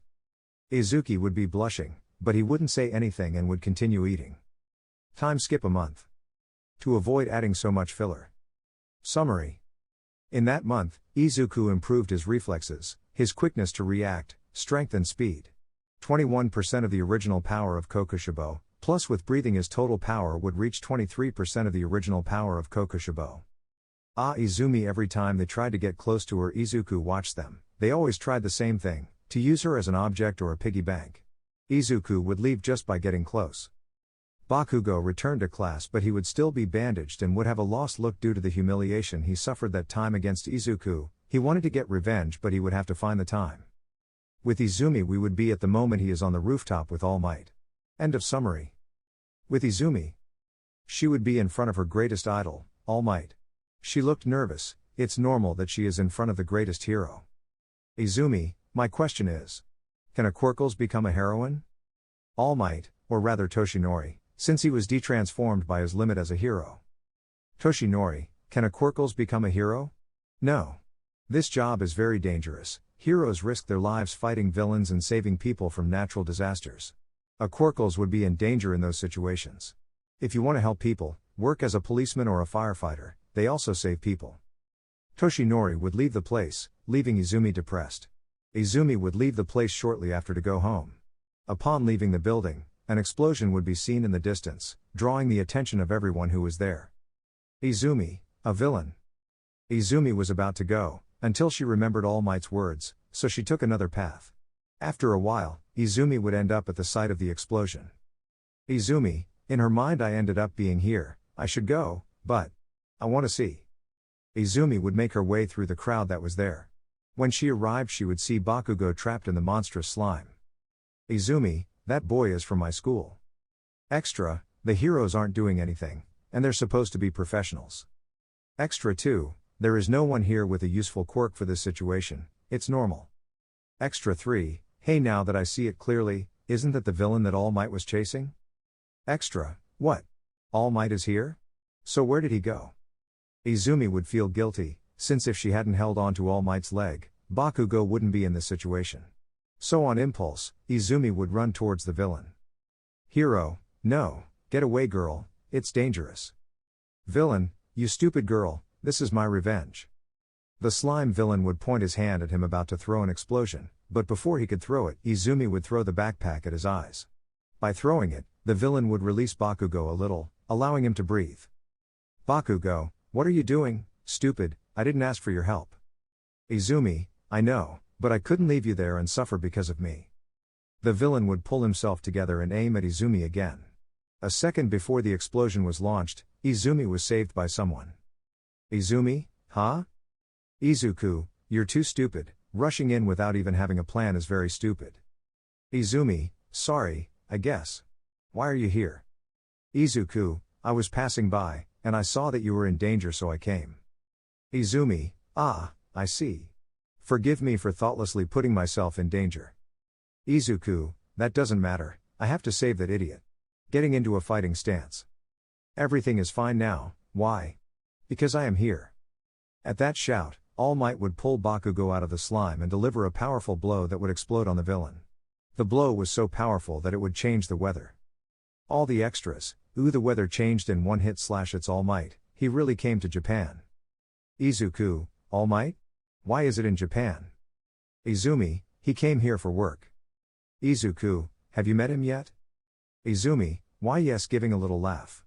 Izuki would be blushing, but he wouldn't say anything and would continue eating. Time skip a month. To avoid adding so much filler. Summary. In that month, Izuku improved his reflexes, his quickness to react, strength and speed. 21% of the original power of Kokushibo, plus with breathing his total power would reach 23% of the original power of Kokushibo. Izumi, every time they tried to get close to her, Izuku watched them. They always tried the same thing, to use her as an object or a piggy bank. Izuku would leave just by getting close. Bakugo returned to class, but he would still be bandaged and would have a lost look due to the humiliation he suffered that time against Izuku. He wanted to get revenge, but he would have to find the time. With Izumi, we would be at the moment he is on the rooftop with All Might. End of summary. With Izumi, she would be in front of her greatest idol, All Might. She looked nervous. It's normal that she is in front of the greatest hero. Izumi, my question is, can a Quirkles become a heroine? All Might, or rather Toshinori, since he was detransformed by his limit as a hero. Toshinori, can a Quirkles become a hero? No. This job is very dangerous. Heroes risk their lives fighting villains and saving people from natural disasters. A Quirkles would be in danger in those situations. If you want to help people, work as a policeman or a firefighter, they also save people. Toshinori would leave the place, leaving Izumi depressed. Izumi would leave the place shortly after to go home. Upon leaving the building, an explosion would be seen in the distance, drawing the attention of everyone who was there. Izumi, a villain. Izumi was about to go, until she remembered All Might's words, so she took another path. After a while, Izumi would end up at the site of the explosion. Izumi, in her mind, I ended up being here, I should go, but I want to see. Izumi would make her way through the crowd that was there. When she arrived, she would see Bakugo trapped in the monstrous slime. Izumi, that boy is from my school. Extra, the heroes aren't doing anything, and they're supposed to be professionals. Extra 2, there is no one here with a useful quirk for this situation, it's normal. Extra 3, hey, now that I see it clearly, isn't that the villain that All Might was chasing? Extra, what? All Might is here? So where did he go? Izumi would feel guilty, since if she hadn't held on to All Might's leg, Bakugo wouldn't be in this situation. So on impulse, Izumi would run towards the villain. Hero, no, get away girl, it's dangerous. Villain, you stupid girl, this is my revenge. The slime villain would point his hand at him about to throw an explosion, but before he could throw it, Izumi would throw the backpack at his eyes. By throwing it, the villain would release Bakugo a little, allowing him to breathe. Bakugo, what are you doing, stupid, I didn't ask for your help. Izumi, I know, but I couldn't leave you there and suffer because of me. The villain would pull himself together and aim at Izumi again. A second before the explosion was launched, Izumi was saved by someone. Izumi, huh? Izuku, you're too stupid, rushing in without even having a plan is very stupid. Izumi, sorry, I guess. Why are you here? Izuku, I was passing by, and I saw that you were in danger so I came. Izumi, I see. Forgive me for thoughtlessly putting myself in danger. Izuku, that doesn't matter, I have to save that idiot. Getting into a fighting stance. Everything is fine now, why? Because I am here. At that shout, All Might would pull Bakugo out of the slime and deliver a powerful blow that would explode on the villain. The blow was so powerful that it would change the weather. All the extras, the weather changed in one hit / it's All Might, he really came to Japan. Izuku, All Might? Why is it in Japan? Izumi, he came here for work. Izuku, have you met him yet? Izumi, why yes, giving a little laugh.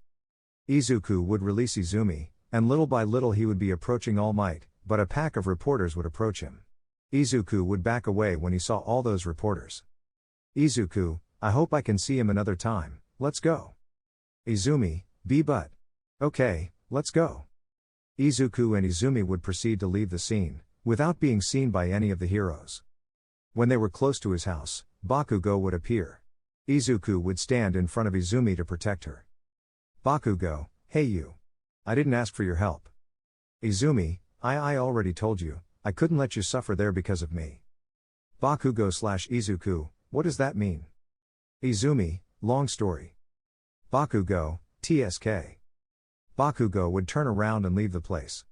Izuku would release Izumi, and little by little he would be approaching All Might, but a pack of reporters would approach him. Izuku would back away when he saw all those reporters. Izuku, I hope I can see him another time, let's go. Izumi, but. Okay, let's go. Izuku and Izumi would proceed to leave the scene, without being seen by any of the heroes. When they were close to his house, Bakugo would appear. Izuku would stand in front of Izumi to protect her. Bakugo, hey you. I didn't ask for your help. Izumi, I already told you, I couldn't let you suffer there because of me. Bakugo / Izuku, what does that mean? Izumi, long story. Bakugo, TSK. Bakugo would turn around and leave the place.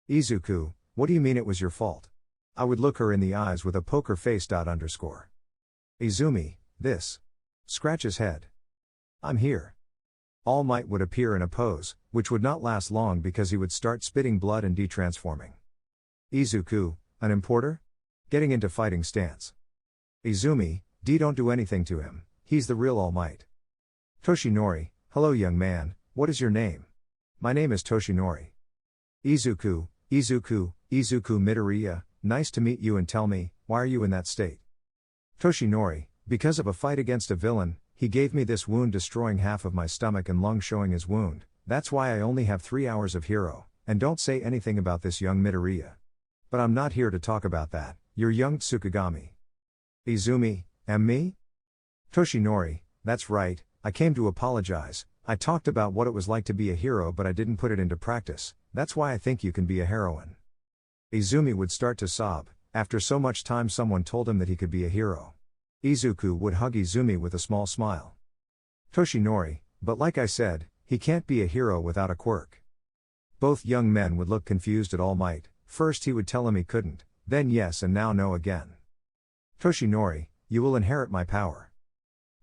Izuku, what do you mean it was your fault? I would look her in the eyes with a poker face. Izumi, this. Scratch his head. I'm here. All Might would appear in a pose, which would not last long because he would start spitting blood and detransforming. Izuku, an importer? Getting into fighting stance. Izumi, don't do anything to him, he's the real All Might. Toshinori, hello young man, what is your name? My name is Toshinori. Izuku Midoriya, nice to meet you and tell me, why are you in that state? Toshinori, because of a fight against a villain, he gave me this wound destroying half of my stomach and lung showing his wound, that's why I only have 3 hours of hero, and don't say anything about this young Midoriya. But I'm not here to talk about that, you're young Tsukigami. Izumi, me? Toshinori, that's right, I came to apologize, I talked about what it was like to be a hero but I didn't put it into practice, that's why I think you can be a heroine. Izumi would start to sob, after so much time someone told him that he could be a hero. Izuku would hug Izumi with a small smile. Toshinori, but like I said, he can't be a hero without a quirk. Both young men would look confused at All Might, first he would tell him he couldn't, then yes and now no again. Toshinori, you will inherit my power.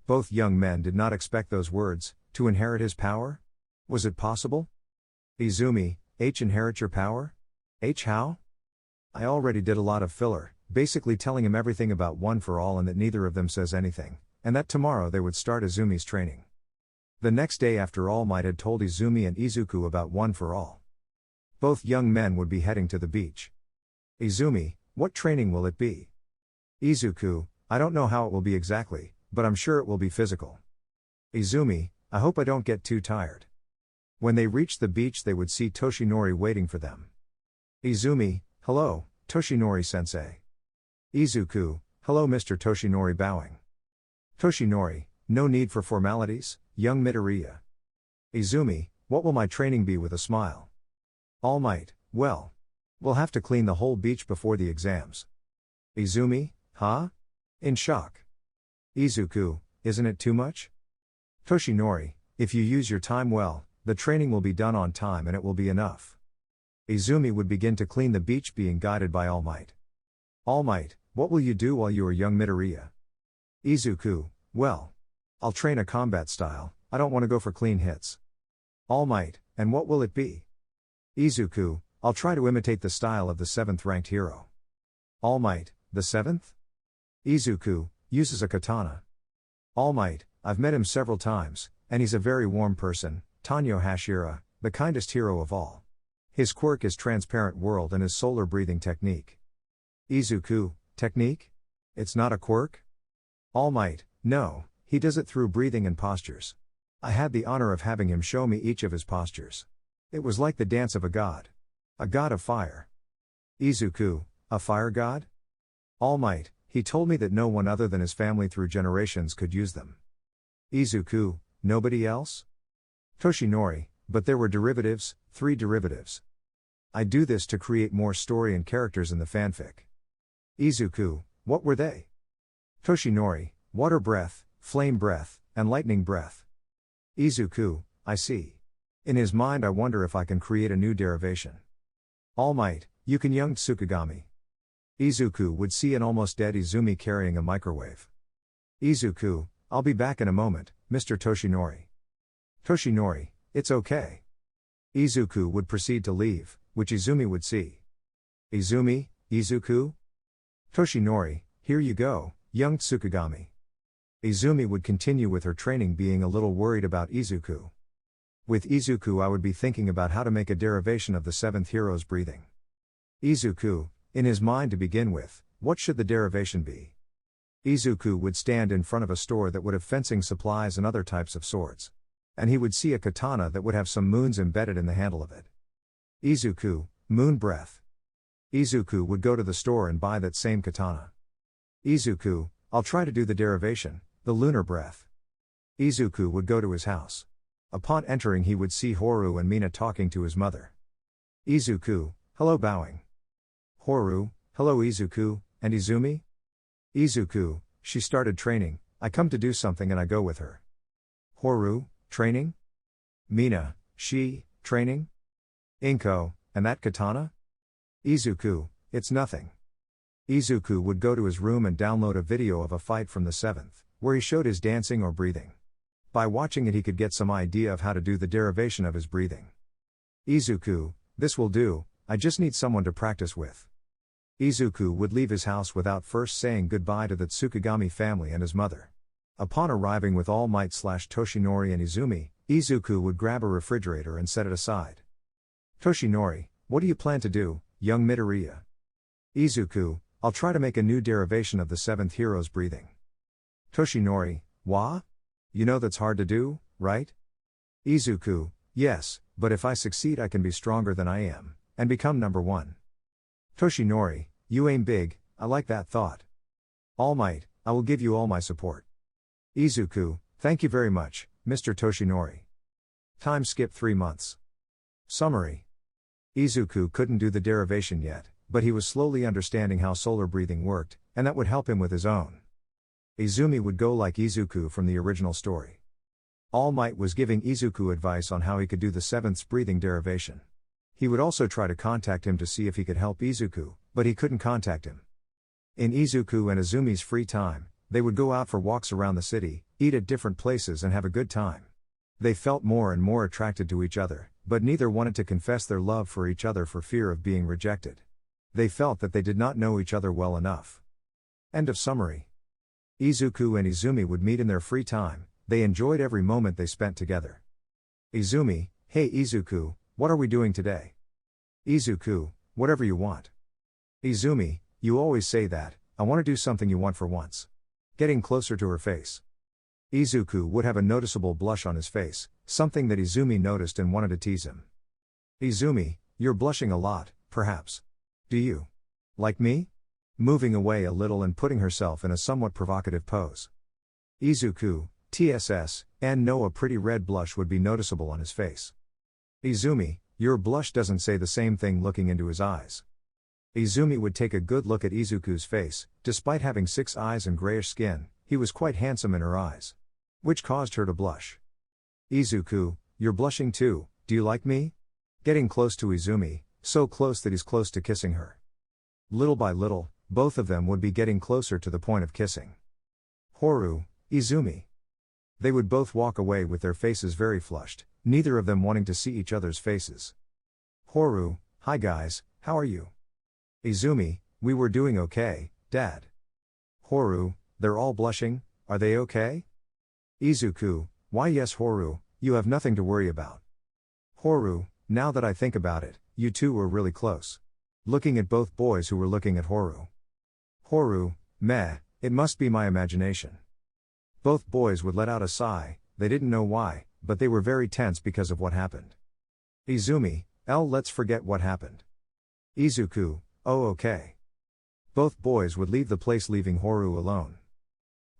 Both young men did not expect those words, to inherit his power? Was it possible? Izumi, inherit your power? How? I already did a lot of filler, basically telling him everything about One for All and that neither of them says anything, and that tomorrow they would start Izumi's training. The next day after All Might had told Izumi and Izuku about One for All. Both young men would be heading to the beach. Izumi, what training will it be? Izuku, I don't know how it will be exactly, but I'm sure it will be physical. Izumi, I hope I don't get too tired. When they reached the beach they would see Toshinori waiting for them. Izumi, hello, Toshinori-sensei. Izuku, hello Mr. Toshinori bowing. Toshinori, no need for formalities, young Midoriya. Izumi, what will my training be with a smile? All Might, well. We'll have to clean the whole beach before the exams. Izumi, huh? In shock. Izuku, isn't it too much? Toshinori, if you use your time well, the training will be done on time and it will be enough. Izumi would begin to clean the beach being guided by All Might. All Might, what will you do while you are young Midoriya? Izuku, well. I'll train a combat style, I don't want to go for clean hits. All Might, and what will it be? Izuku, I'll try to imitate the style of the 7th ranked hero. All Might, the 7th? Izuku, uses a katana. All Might, I've met him several times, and he's a very warm person, Tanyo Hashira, the kindest hero of all. His quirk is transparent world and his solar breathing technique. Izuku, technique? It's not a quirk? All Might, no, he does it through breathing and postures. I had the honor of having him show me each of his postures. It was like the dance of a god. A god of fire. Izuku, a fire god? All Might, he told me that no one other than his family through generations could use them. Izuku, nobody else? Toshinori, but there were derivatives, 3 derivatives. I do this to create more story and characters in the fanfic. Izuku, what were they? Toshinori, water breath, flame breath, and lightning breath. Izuku, I see. In his mind I wonder if I can create a new derivation. All Might, you can young Tsukigami. Izuku would see an almost dead Izumi carrying a microwave. Izuku, I'll be back in a moment, Mr. Toshinori. Toshinori, it's okay. Izuku would proceed to leave, which Izumi would see. Izumi, Izuku? Toshinori, here you go, young Tsukigami. Izumi would continue with her training, being a little worried about Izuku. With Izuku I would be thinking about how to make a derivation of the seventh hero's breathing. Izuku, in his mind to begin with, what should the derivation be? Izuku would stand in front of a store that would have fencing supplies and other types of swords. And he would see a katana that would have some moons embedded in the handle of it. Izuku, moon breath. Izuku would go to the store and buy that same katana. Izuku, I'll try to do the derivation, the lunar breath. Izuku would go to his house. Upon entering he would see Horu and Mina talking to his mother. Izuku, hello, bowing. Horu, hello Izuku, and Izumi? Izuku, she started training, I come to do something and I go with her. Horu, training? Mina, she, training? Inko, and that katana? Izuku, it's nothing. Izuku would go to his room and download a video of a fight from the 7th, where he showed his dancing or breathing. By watching it he could get some idea of how to do the derivation of his breathing. Izuku, this will do, I just need someone to practice with. Izuku would leave his house without first saying goodbye to the Tsukigami family and his mother. Upon arriving with All Might / Toshinori and Izumi, Izuku would grab a refrigerator and set it aside. Toshinori, what do you plan to do, young Midoriya? Izuku, I'll try to make a new derivation of the 7th hero's breathing. Toshinori, wah? You know that's hard to do, right? Izuku, yes, but if I succeed I can be stronger than I am, and become number 1. Toshinori, you aim big, I like that thought. All Might, I will give you all my support. Izuku, thank you very much, Mr. Toshinori. Time skip 3 months. Summary. Izuku couldn't do the derivation yet, but he was slowly understanding how solar breathing worked, and that would help him with his own. Izumi would go like Izuku from the original story. All Might was giving Izuku advice on how he could do the 7th breathing derivation. He would also try to contact him to see if he could help Izuku, but he couldn't contact him. In Izuku and Izumi's free time, they would go out for walks around the city, eat at different places and have a good time. They felt more and more attracted to each other, but neither wanted to confess their love for each other for fear of being rejected. They felt that they did not know each other well enough. End of summary. Izuku and Izumi would meet in their free time, they enjoyed every moment they spent together. Izumi, hey Izuku, what are we doing today? Izuku, whatever you want. Izumi, you always say that, I want to do something you want for once. Getting closer to her face. Izuku would have a noticeable blush on his face, something that Izumi noticed and wanted to tease him. Izumi, you're blushing a lot, perhaps. Do you? Like me? Moving away a little and putting herself in a somewhat provocative pose. Izuku, TSS, and no, a pretty red blush would be noticeable on his face. Izumi, your blush doesn't say the same thing, looking into his eyes. Izumi would take a good look at Izuku's face. Despite having 6 eyes and grayish skin, he was quite handsome in her eyes. Which caused her to blush. Izuku, you're blushing too, do you like me? Getting close to Izumi, so close that he's close to kissing her. Little by little, both of them would be getting closer to the point of kissing. Horu, Izumi. They would both walk away with their faces very flushed, neither of them wanting to see each other's faces. Horu, hi guys, how are you? Izumi, we were doing okay, Dad. Horu, they're all blushing, are they okay? Izuku, why yes Horu, you have nothing to worry about. Horu, now that I think about it, you two were really close. Looking at both boys who were looking at Horu. Horu, meh, it must be my imagination. Both boys would let out a sigh, they didn't know why, but they were very tense because of what happened. Izumi, let's forget what happened. Izuku, oh okay. Both boys would leave the place, leaving Horu alone.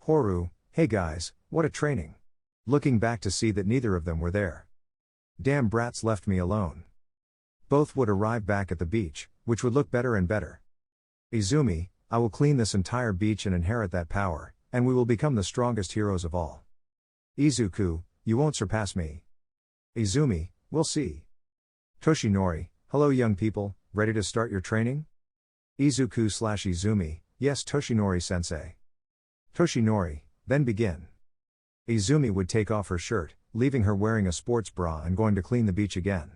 Horu, hey guys, what a training. Looking back to see that neither of them were there. Damn brats left me alone. Both would arrive back at the beach, which would look better and better. Izumi, I will clean this entire beach and inherit that power, and we will become the strongest heroes of all. Izuku, you won't surpass me. Izumi, we'll see. Toshinori, hello young people, ready to start your training? Izuku/Izumi, yes Toshinori-sensei. Toshinori, then begin. Izumi would take off her shirt, leaving her wearing a sports bra and going to clean the beach again.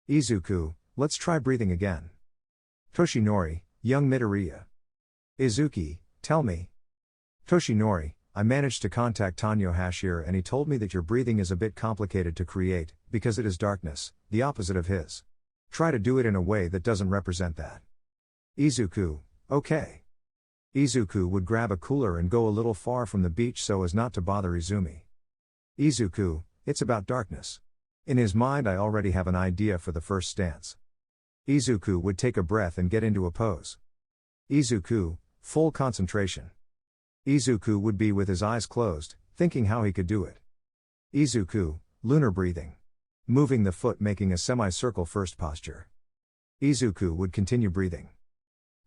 Izuku, let's try breathing again. Toshinori, young Midoriya. Izuki, tell me. Toshinori, I managed to contact Tanyo Hashir and he told me that your breathing is a bit complicated to create, because it is darkness, the opposite of his. Try to do it in a way that doesn't represent that. Izuku, okay. Izuku would grab a cooler and go a little far from the beach so as not to bother Izumi. Izuku, it's about darkness. In his mind I already have an idea for the first stance. Izuku would take a breath and get into a pose. Izuku, full concentration. Izuku would be with his eyes closed, thinking how he could do it. Izuku, lunar breathing. Moving the foot making a semicircle first posture. Izuku would continue breathing.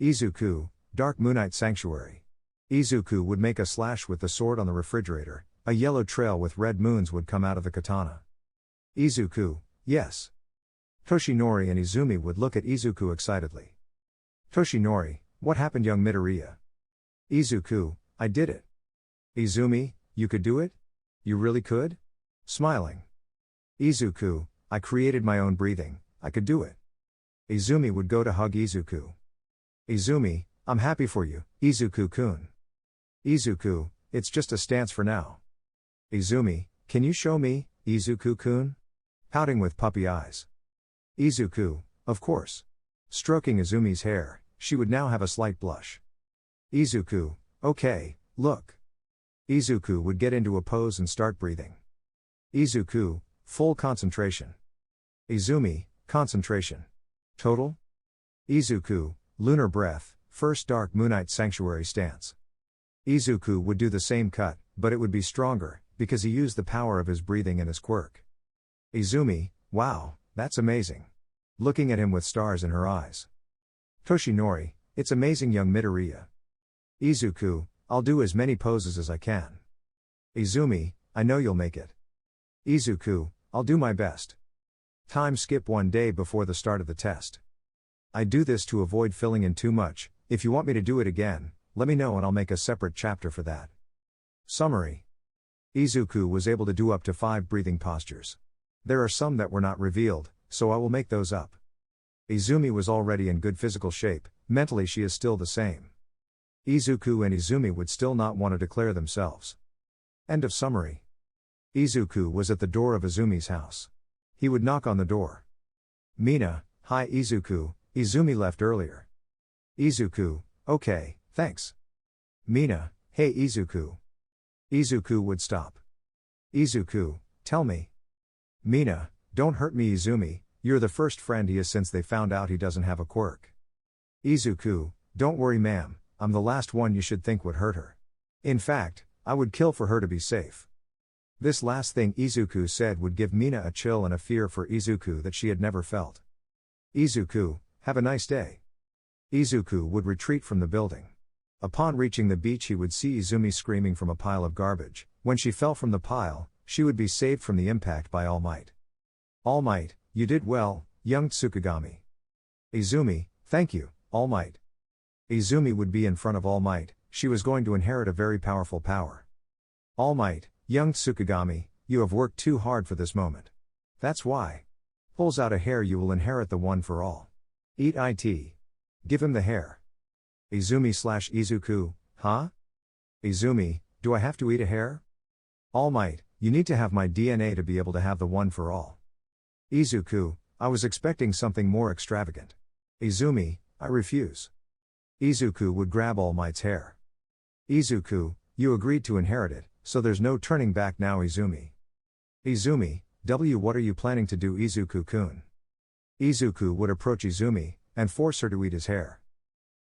Izuku, dark moonite sanctuary. Izuku would make a slash with the sword on the refrigerator, a yellow trail with red moons would come out of the katana. Izuku, yes. Toshinori and Izumi would look at Izuku excitedly. Toshinori, what happened young Midoriya? Izuku, I did it. Izumi, you could do it? You really could? Smiling. Izuku, I created my own breathing, I could do it. Izumi would go to hug Izuku. Izumi, I'm happy for you, Izuku-kun. Izuku, it's just a stance for now. Izumi, can you show me, Izuku-kun? Pouting with puppy eyes. Izuku, of course. Stroking Izumi's hair, she would now have a slight blush. Izuku, okay, look. Izuku would get into a pose and start breathing. Izuku, full concentration. Izumi, concentration. Total? Izuku, lunar breath, first dark moonite sanctuary stance. Izuku would do the same cut, but it would be stronger, because he used the power of his breathing and his quirk. Izumi, wow, that's amazing. Looking at him with stars in her eyes. Toshinori, it's amazing young Midoriya. Izuku, I'll do as many poses as I can. Izumi, I know you'll make it. Izuku, I'll do my best. Time skip 1 day before the start of the test. I do this to avoid filling in too much, if you want me to do it again, let me know and I'll make a separate chapter for that. Summary. Izuku was able to do up to 5 breathing postures. There are some that were not revealed, so I will make those up. Izumi was already in good physical shape, mentally she is still the same. Izuku and Izumi would still not want to declare themselves. End of summary. Izuku was at the door of Izumi's house. He would knock on the door. Mina, hi Izuku, Izumi left earlier. Izuku, okay, thanks. Mina, hey Izuku. Izuku would stop. Izuku, tell me. Mina, don't hurt me Izumi, you're the first friend he has since they found out he doesn't have a quirk. Izuku, don't worry ma'am, I'm the last one you should think would hurt her. In fact, I would kill for her to be safe. This last thing Izuku said would give Mina a chill and a fear for Izuku that she had never felt. Izuku, have a nice day. Izuku would retreat from the building. Upon reaching the beach he would see Izumi screaming from a pile of garbage. When she fell from the pile, she would be saved from the impact by All Might. All Might, you did well, young Tsukigami. Izumi, thank you, All Might. Izumi would be in front of All Might, she was going to inherit a very powerful power. All Might, young Tsukigami, you have worked too hard for this moment. That's why. Pulls out a hair you will inherit the one for all. Eat it. Give him the hair. Izumi/Izuku, huh? Izumi, do I have to eat a hair? All Might, you need to have my DNA to be able to have the one for all. Izuku, I was expecting something more extravagant. Izumi, I refuse. Izuku would grab All Might's hair. Izuku, you agreed to inherit it, so there's no turning back now Izumi. Izumi, what are you planning to do Izuku-kun? Izuku would approach Izumi, and force her to eat his hair.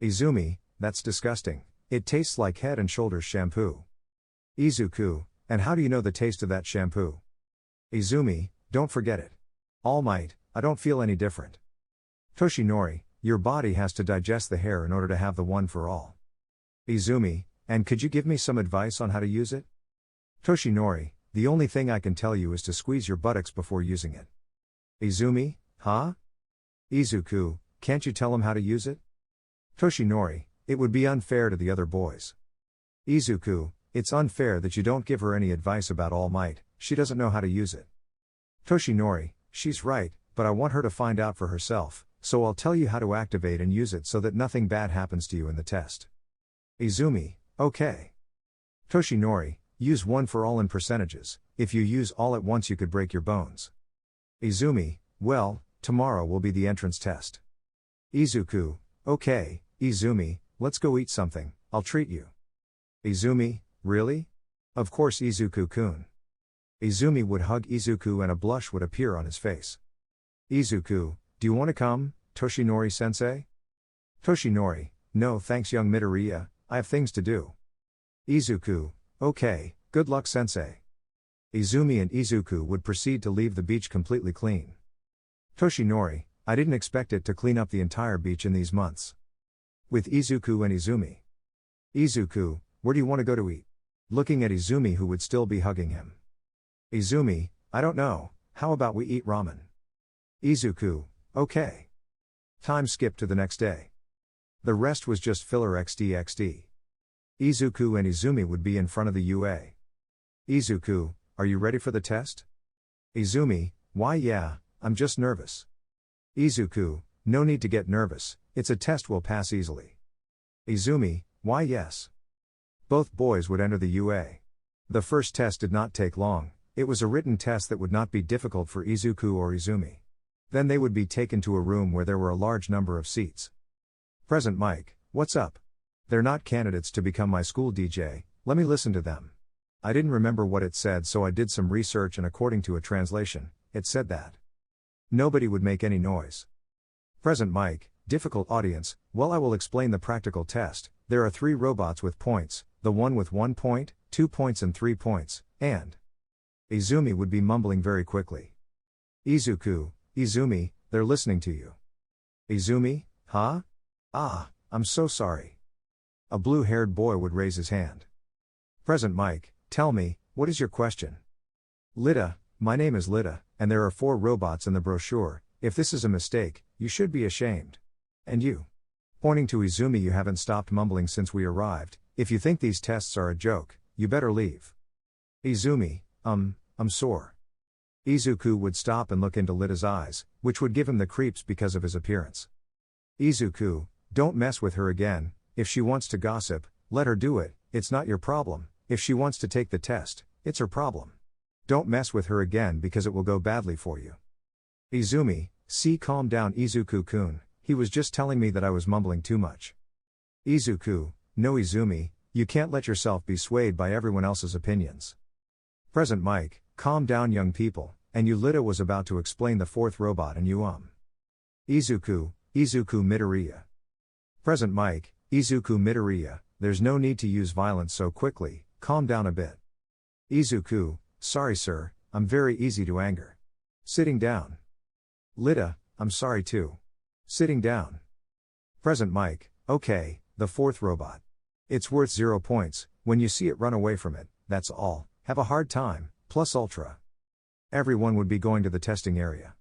Izumi, that's disgusting, it tastes like Head and Shoulders shampoo. Izuku, and how do you know the taste of that shampoo? Izumi, don't forget it. All Might, I don't feel any different. Toshinori, your body has to digest the hair in order to have the one for all. Izumi, and could you give me some advice on how to use it? Toshinori, The only thing I can tell you is to squeeze your buttocks before using it. Izumi, huh? Izuku, can't you tell him how to use it? Toshinori, it would be unfair to the other boys. Izuku, it's unfair that you don't give her any advice about All Might, she doesn't know how to use it. Toshinori, she's right, but I want her to find out for herself, so I'll tell you how to activate and use it so that nothing bad happens to you in the test. Izumi, okay. Toshinori, use one for all in percentages, if you use all at once you could break your bones. Izumi, well, tomorrow will be the entrance test. Izuku, okay, Izumi, let's go eat something, I'll treat you. Izumi, really? Of course Izuku-kun. Izumi would hug Izuku and a blush would appear on his face. Izuku, do you want to come, Toshinori-sensei? Toshinori, no thanks young Midoriya, I have things to do. Izuku, okay, good luck sensei. Izumi and Izuku would proceed to leave the beach completely clean. Toshinori, I didn't expect it to clean up the entire beach in these months. With Izuku and Izumi. Izuku, where do you want to go to eat? Looking at Izumi who would still be hugging him. Izumi, I don't know, how about we eat ramen? Izuku, okay. Time skipped to the next day. The rest was just filler xd. Izuku and Izumi would be in front of the UA. Izuku, are you ready for the test? Izumi, why yeah, I'm just nervous. Izuku, no need to get nervous, it's a test we'll pass easily. Izumi, why yes. Both boys would enter the UA. The first test did not take long, it was a written test that would not be difficult for Izuku or Izumi. Then they would be taken to a room where there were a large number of seats. Present Mike, what's up? They're not candidates to become my school DJ, let me listen to them. I didn't remember what it said so I did some research and according to a translation, it said that nobody would make any noise. Present Mike, difficult audience, well I will explain the practical test, there are 3 robots with points, the one with 1 point, 2 points and 3 points, and Izumi would be mumbling very quickly. Izuku, Izumi, they're listening to you. Izumi, huh? Ah, I'm so sorry. A blue-haired boy would raise his hand. Present Mike, tell me, what is your question? Lita, my name is Lita, and there are 4 robots in the brochure, if this is a mistake, you should be ashamed. And you? Pointing to Izumi, you haven't stopped mumbling since we arrived, if you think these tests are a joke, you better leave. Izumi, I'm sore. Izuku would stop and look into Lita's eyes, which would give him the creeps because of his appearance. Izuku, don't mess with her again, if she wants to gossip, let her do it, it's not your problem, if she wants to take the test, it's her problem. Don't mess with her again because it will go badly for you. Izumi, see calm down Izuku-kun, he was just telling me that I was mumbling too much. Izuku, no Izumi, you can't let yourself be swayed by everyone else's opinions. Present Mike, calm down young people, and you Lita was about to explain the 4th robot and you Izuku Midoriya. Present Mike, Izuku Midoriya, there's no need to use violence so quickly, calm down a bit. Izuku, sorry sir, I'm very easy to anger. Sitting down. Lita, I'm sorry too. Sitting down. Present Mike, okay, the 4th robot. It's worth 0 points, when you see it run away from it, that's all, have a hard time, plus ultra. Everyone would be going to the testing area.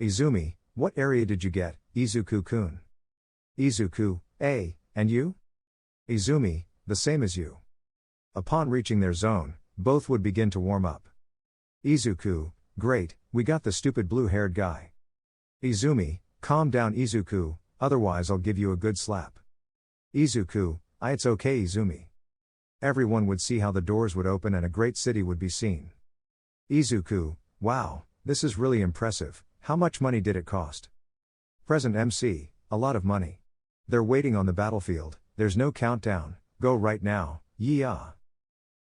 Izumi, what area did you get, Izuku-kun? Izuku, A, and you? Izumi, the same as you. Upon reaching their zone, both would begin to warm up. Izuku, great, we got the stupid blue-haired guy. Izumi, calm down Izuku, otherwise I'll give you a good slap. Izuku, it's okay Izumi. Everyone would see how the doors would open and a great city would be seen. Izuku, wow, this is really impressive, how much money did it cost? Present MC, a lot of money. They're waiting on the battlefield, there's no countdown, go right now, yeah.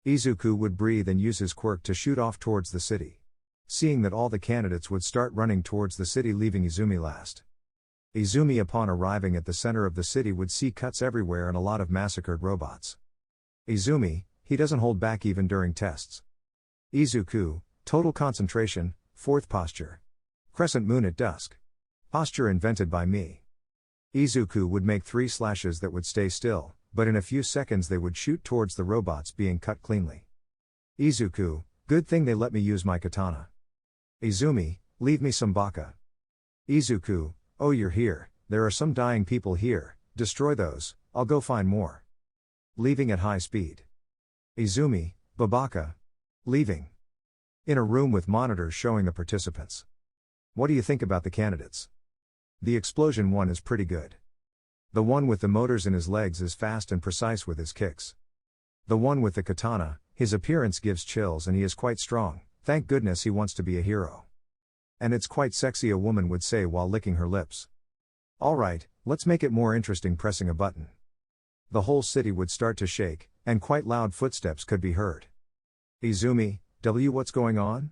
Izuku would breathe and use his quirk to shoot off towards the city. Seeing that all the candidates would start running towards the city leaving Izumi last. Izumi upon arriving at the center of the city would see cuts everywhere and a lot of massacred robots. Izumi, he doesn't hold back even during tests. Izuku, total concentration, 4th posture. Crescent moon at dusk. Posture invented by me. Izuku would make 3 slashes that would stay still, but in a few seconds they would shoot towards the robots being cut cleanly. Izuku, Good thing they let me use my katana. Izumi, leave me some baka. Izuku, oh you're here, there are some dying people here, destroy those, I'll go find more. Leaving at high speed. Izumi, Babaka. Leaving. In a room with monitors showing the participants. What do you think about the candidates? The explosion one is pretty good. The one with the motors in his legs is fast and precise with his kicks. The one with the katana, his appearance gives chills and he is quite strong, thank goodness he wants to be a hero. And it's quite sexy, a woman would say while licking her lips. Alright, let's make it more interesting, pressing a button. The whole city would start to shake, and quite loud footsteps could be heard. Izumi, what's going on?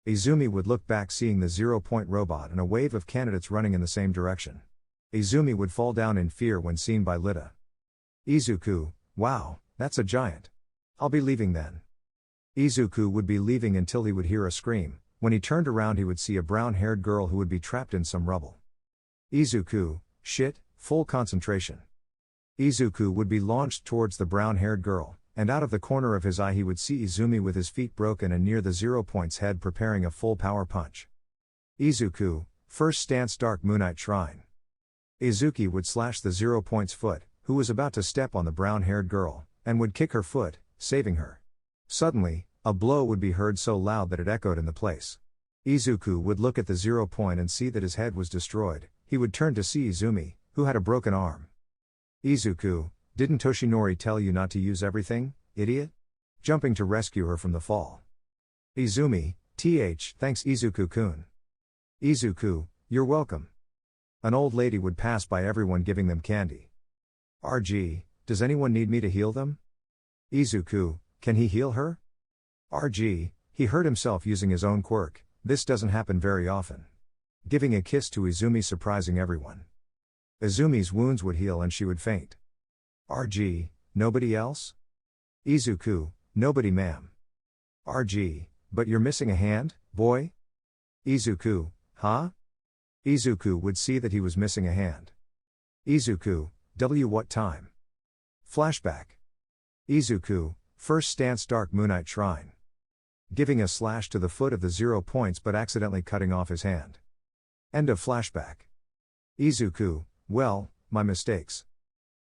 Izumi would look back seeing the 0-point robot and a wave of candidates running in the same direction. Izumi would fall down in fear when seen by Lita. Izuku, wow, that's a giant. I'll be leaving then. Izuku would be leaving until he would hear a scream. When he turned around he would see a brown-haired girl who would be trapped in some rubble. Izuku, shit, full concentration. Izuku would be launched towards the brown-haired girl, and out of the corner of his eye he would see Izumi with his feet broken and near the 0-point's head preparing a full power punch. Izuku, first stance Dark Moonite Shrine. Izuki would slash the 0-point's foot, who was about to step on the brown-haired girl, and would kick her foot, saving her. Suddenly, a blow would be heard so loud that it echoed in the place. Izuku would look at the 0-point and see that his head was destroyed. He would turn to see Izumi, who had a broken arm. Izuku, didn't Toshinori tell you not to use everything, idiot? Jumping to rescue her from the fall. Izumi, thanks Izuku-kun. Izuku, you're welcome. An old lady would pass by everyone giving them candy. RG, does anyone need me to heal them? Izuku, can he heal her? RG, he hurt himself using his own quirk, this doesn't happen very often. Giving a kiss to Izumi, surprising everyone. Izumi's wounds would heal and she would faint. RG, nobody else? Izuku, nobody ma'am. RG, but you're missing a hand, boy? Izuku, huh? Izuku would see that he was missing a hand. Izuku, what time? Flashback. Izuku, first stance Dark Moonite Shrine. Giving a slash to the foot of the 0-points but accidentally cutting off his hand. End of flashback. Izuku, well, my mistakes.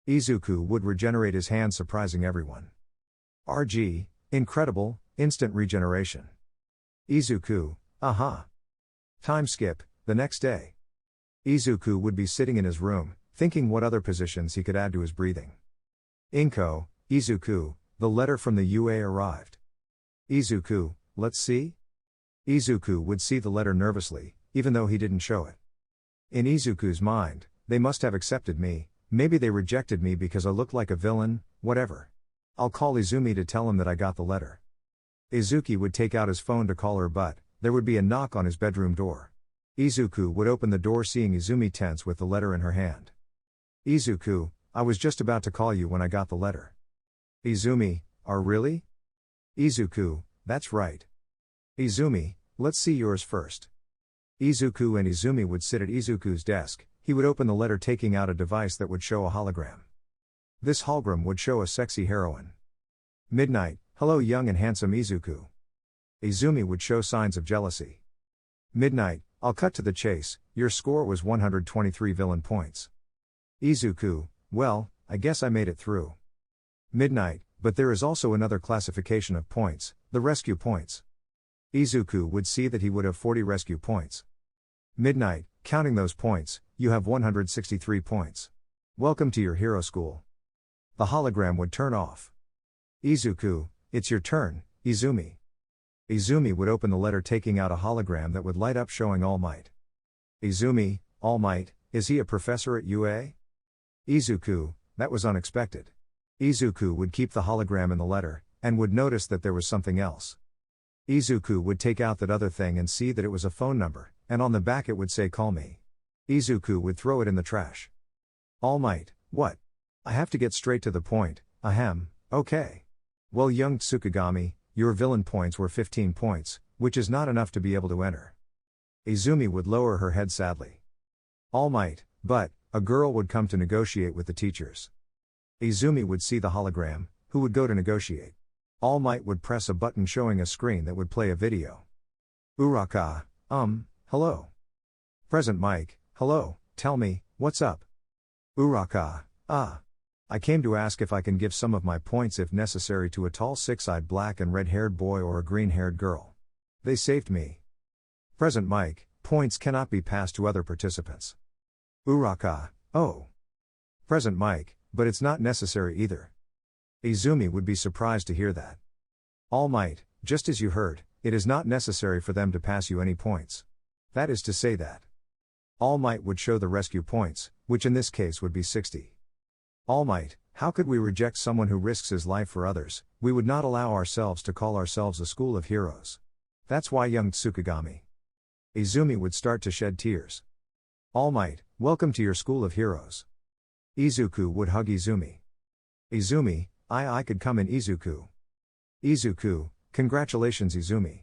Izuku would regenerate his hand, surprising everyone. RG, incredible, instant regeneration. Izuku, aha. Time skip, the next day. Izuku would be sitting in his room, thinking what other positions he could add to his breathing. Inko, Izuku, the letter from the UA arrived. Izuku, let's see? Izuku would see the letter nervously, even though he didn't show it. In Izuku's mind, they must have accepted me, maybe they rejected me because I looked like a villain, whatever. I'll call Izumi to tell him that I got the letter. Izuki would take out his phone to call her, but there would be a knock on his bedroom door. Izuku would open the door seeing Izumi tense with the letter in her hand. Izuku, I was just about to call you when I got the letter. Izumi, really? Izuku, that's right. Izumi, let's see yours first. Izuku and Izumi would sit at Izuku's desk. He would open the letter, taking out a device that would show a hologram. This hologram would show a sexy heroine. Midnight, hello young and handsome Izuku. Izumi would show signs of jealousy. Midnight, I'll cut to the chase, your score was 123 villain points. Izuku, well, I guess I made it through. Midnight, but there is also another classification of points, the rescue points. Izuku would see that he would have 40 rescue points. Midnight, counting those points, you have 163 points. Welcome to your hero school. The hologram would turn off. Izuku, it's your turn, Izumi. Izumi would open the letter, taking out a hologram that would light up showing All Might. Izumi, All Might, is he a professor at UA? Izuku, that was unexpected. Izuku would keep the hologram in the letter, and would notice that there was something else. Izuku would take out that other thing and see that it was a phone number, and on the back it would say call me. Izuku would throw it in the trash. All Might, what? I have to get straight to the point, ahem, okay. Well young Tsukigami, your villain points were 15 points, which is not enough to be able to enter. Izumi would lower her head sadly. All Might, but, a girl would come to negotiate with the teachers. Izumi would see the hologram, who would go to negotiate. All Might would press a button showing a screen that would play a video. Uraka, hello. Present Mike, hello, tell me, what's up? Uraka, I came to ask if I can give some of my points if necessary to a tall six-eyed black and red-haired boy or a green-haired girl. They saved me. Present Mike, points cannot be passed to other participants. Uraka, oh. Present Mike, but it's not necessary either. Izumi would be surprised to hear that. All Might, just as you heard, it is not necessary for them to pass you any points. That is to say that All Might would show the rescue points, which in this case would be 60. All Might, how could we reject someone who risks his life for others? We would not allow ourselves to call ourselves a school of heroes. That's why young Tsukigami. Izumi would start to shed tears. All Might, welcome to your school of heroes. Izuku would hug Izumi. Izumi, I could come in Izuku. Izuku, congratulations Izumi.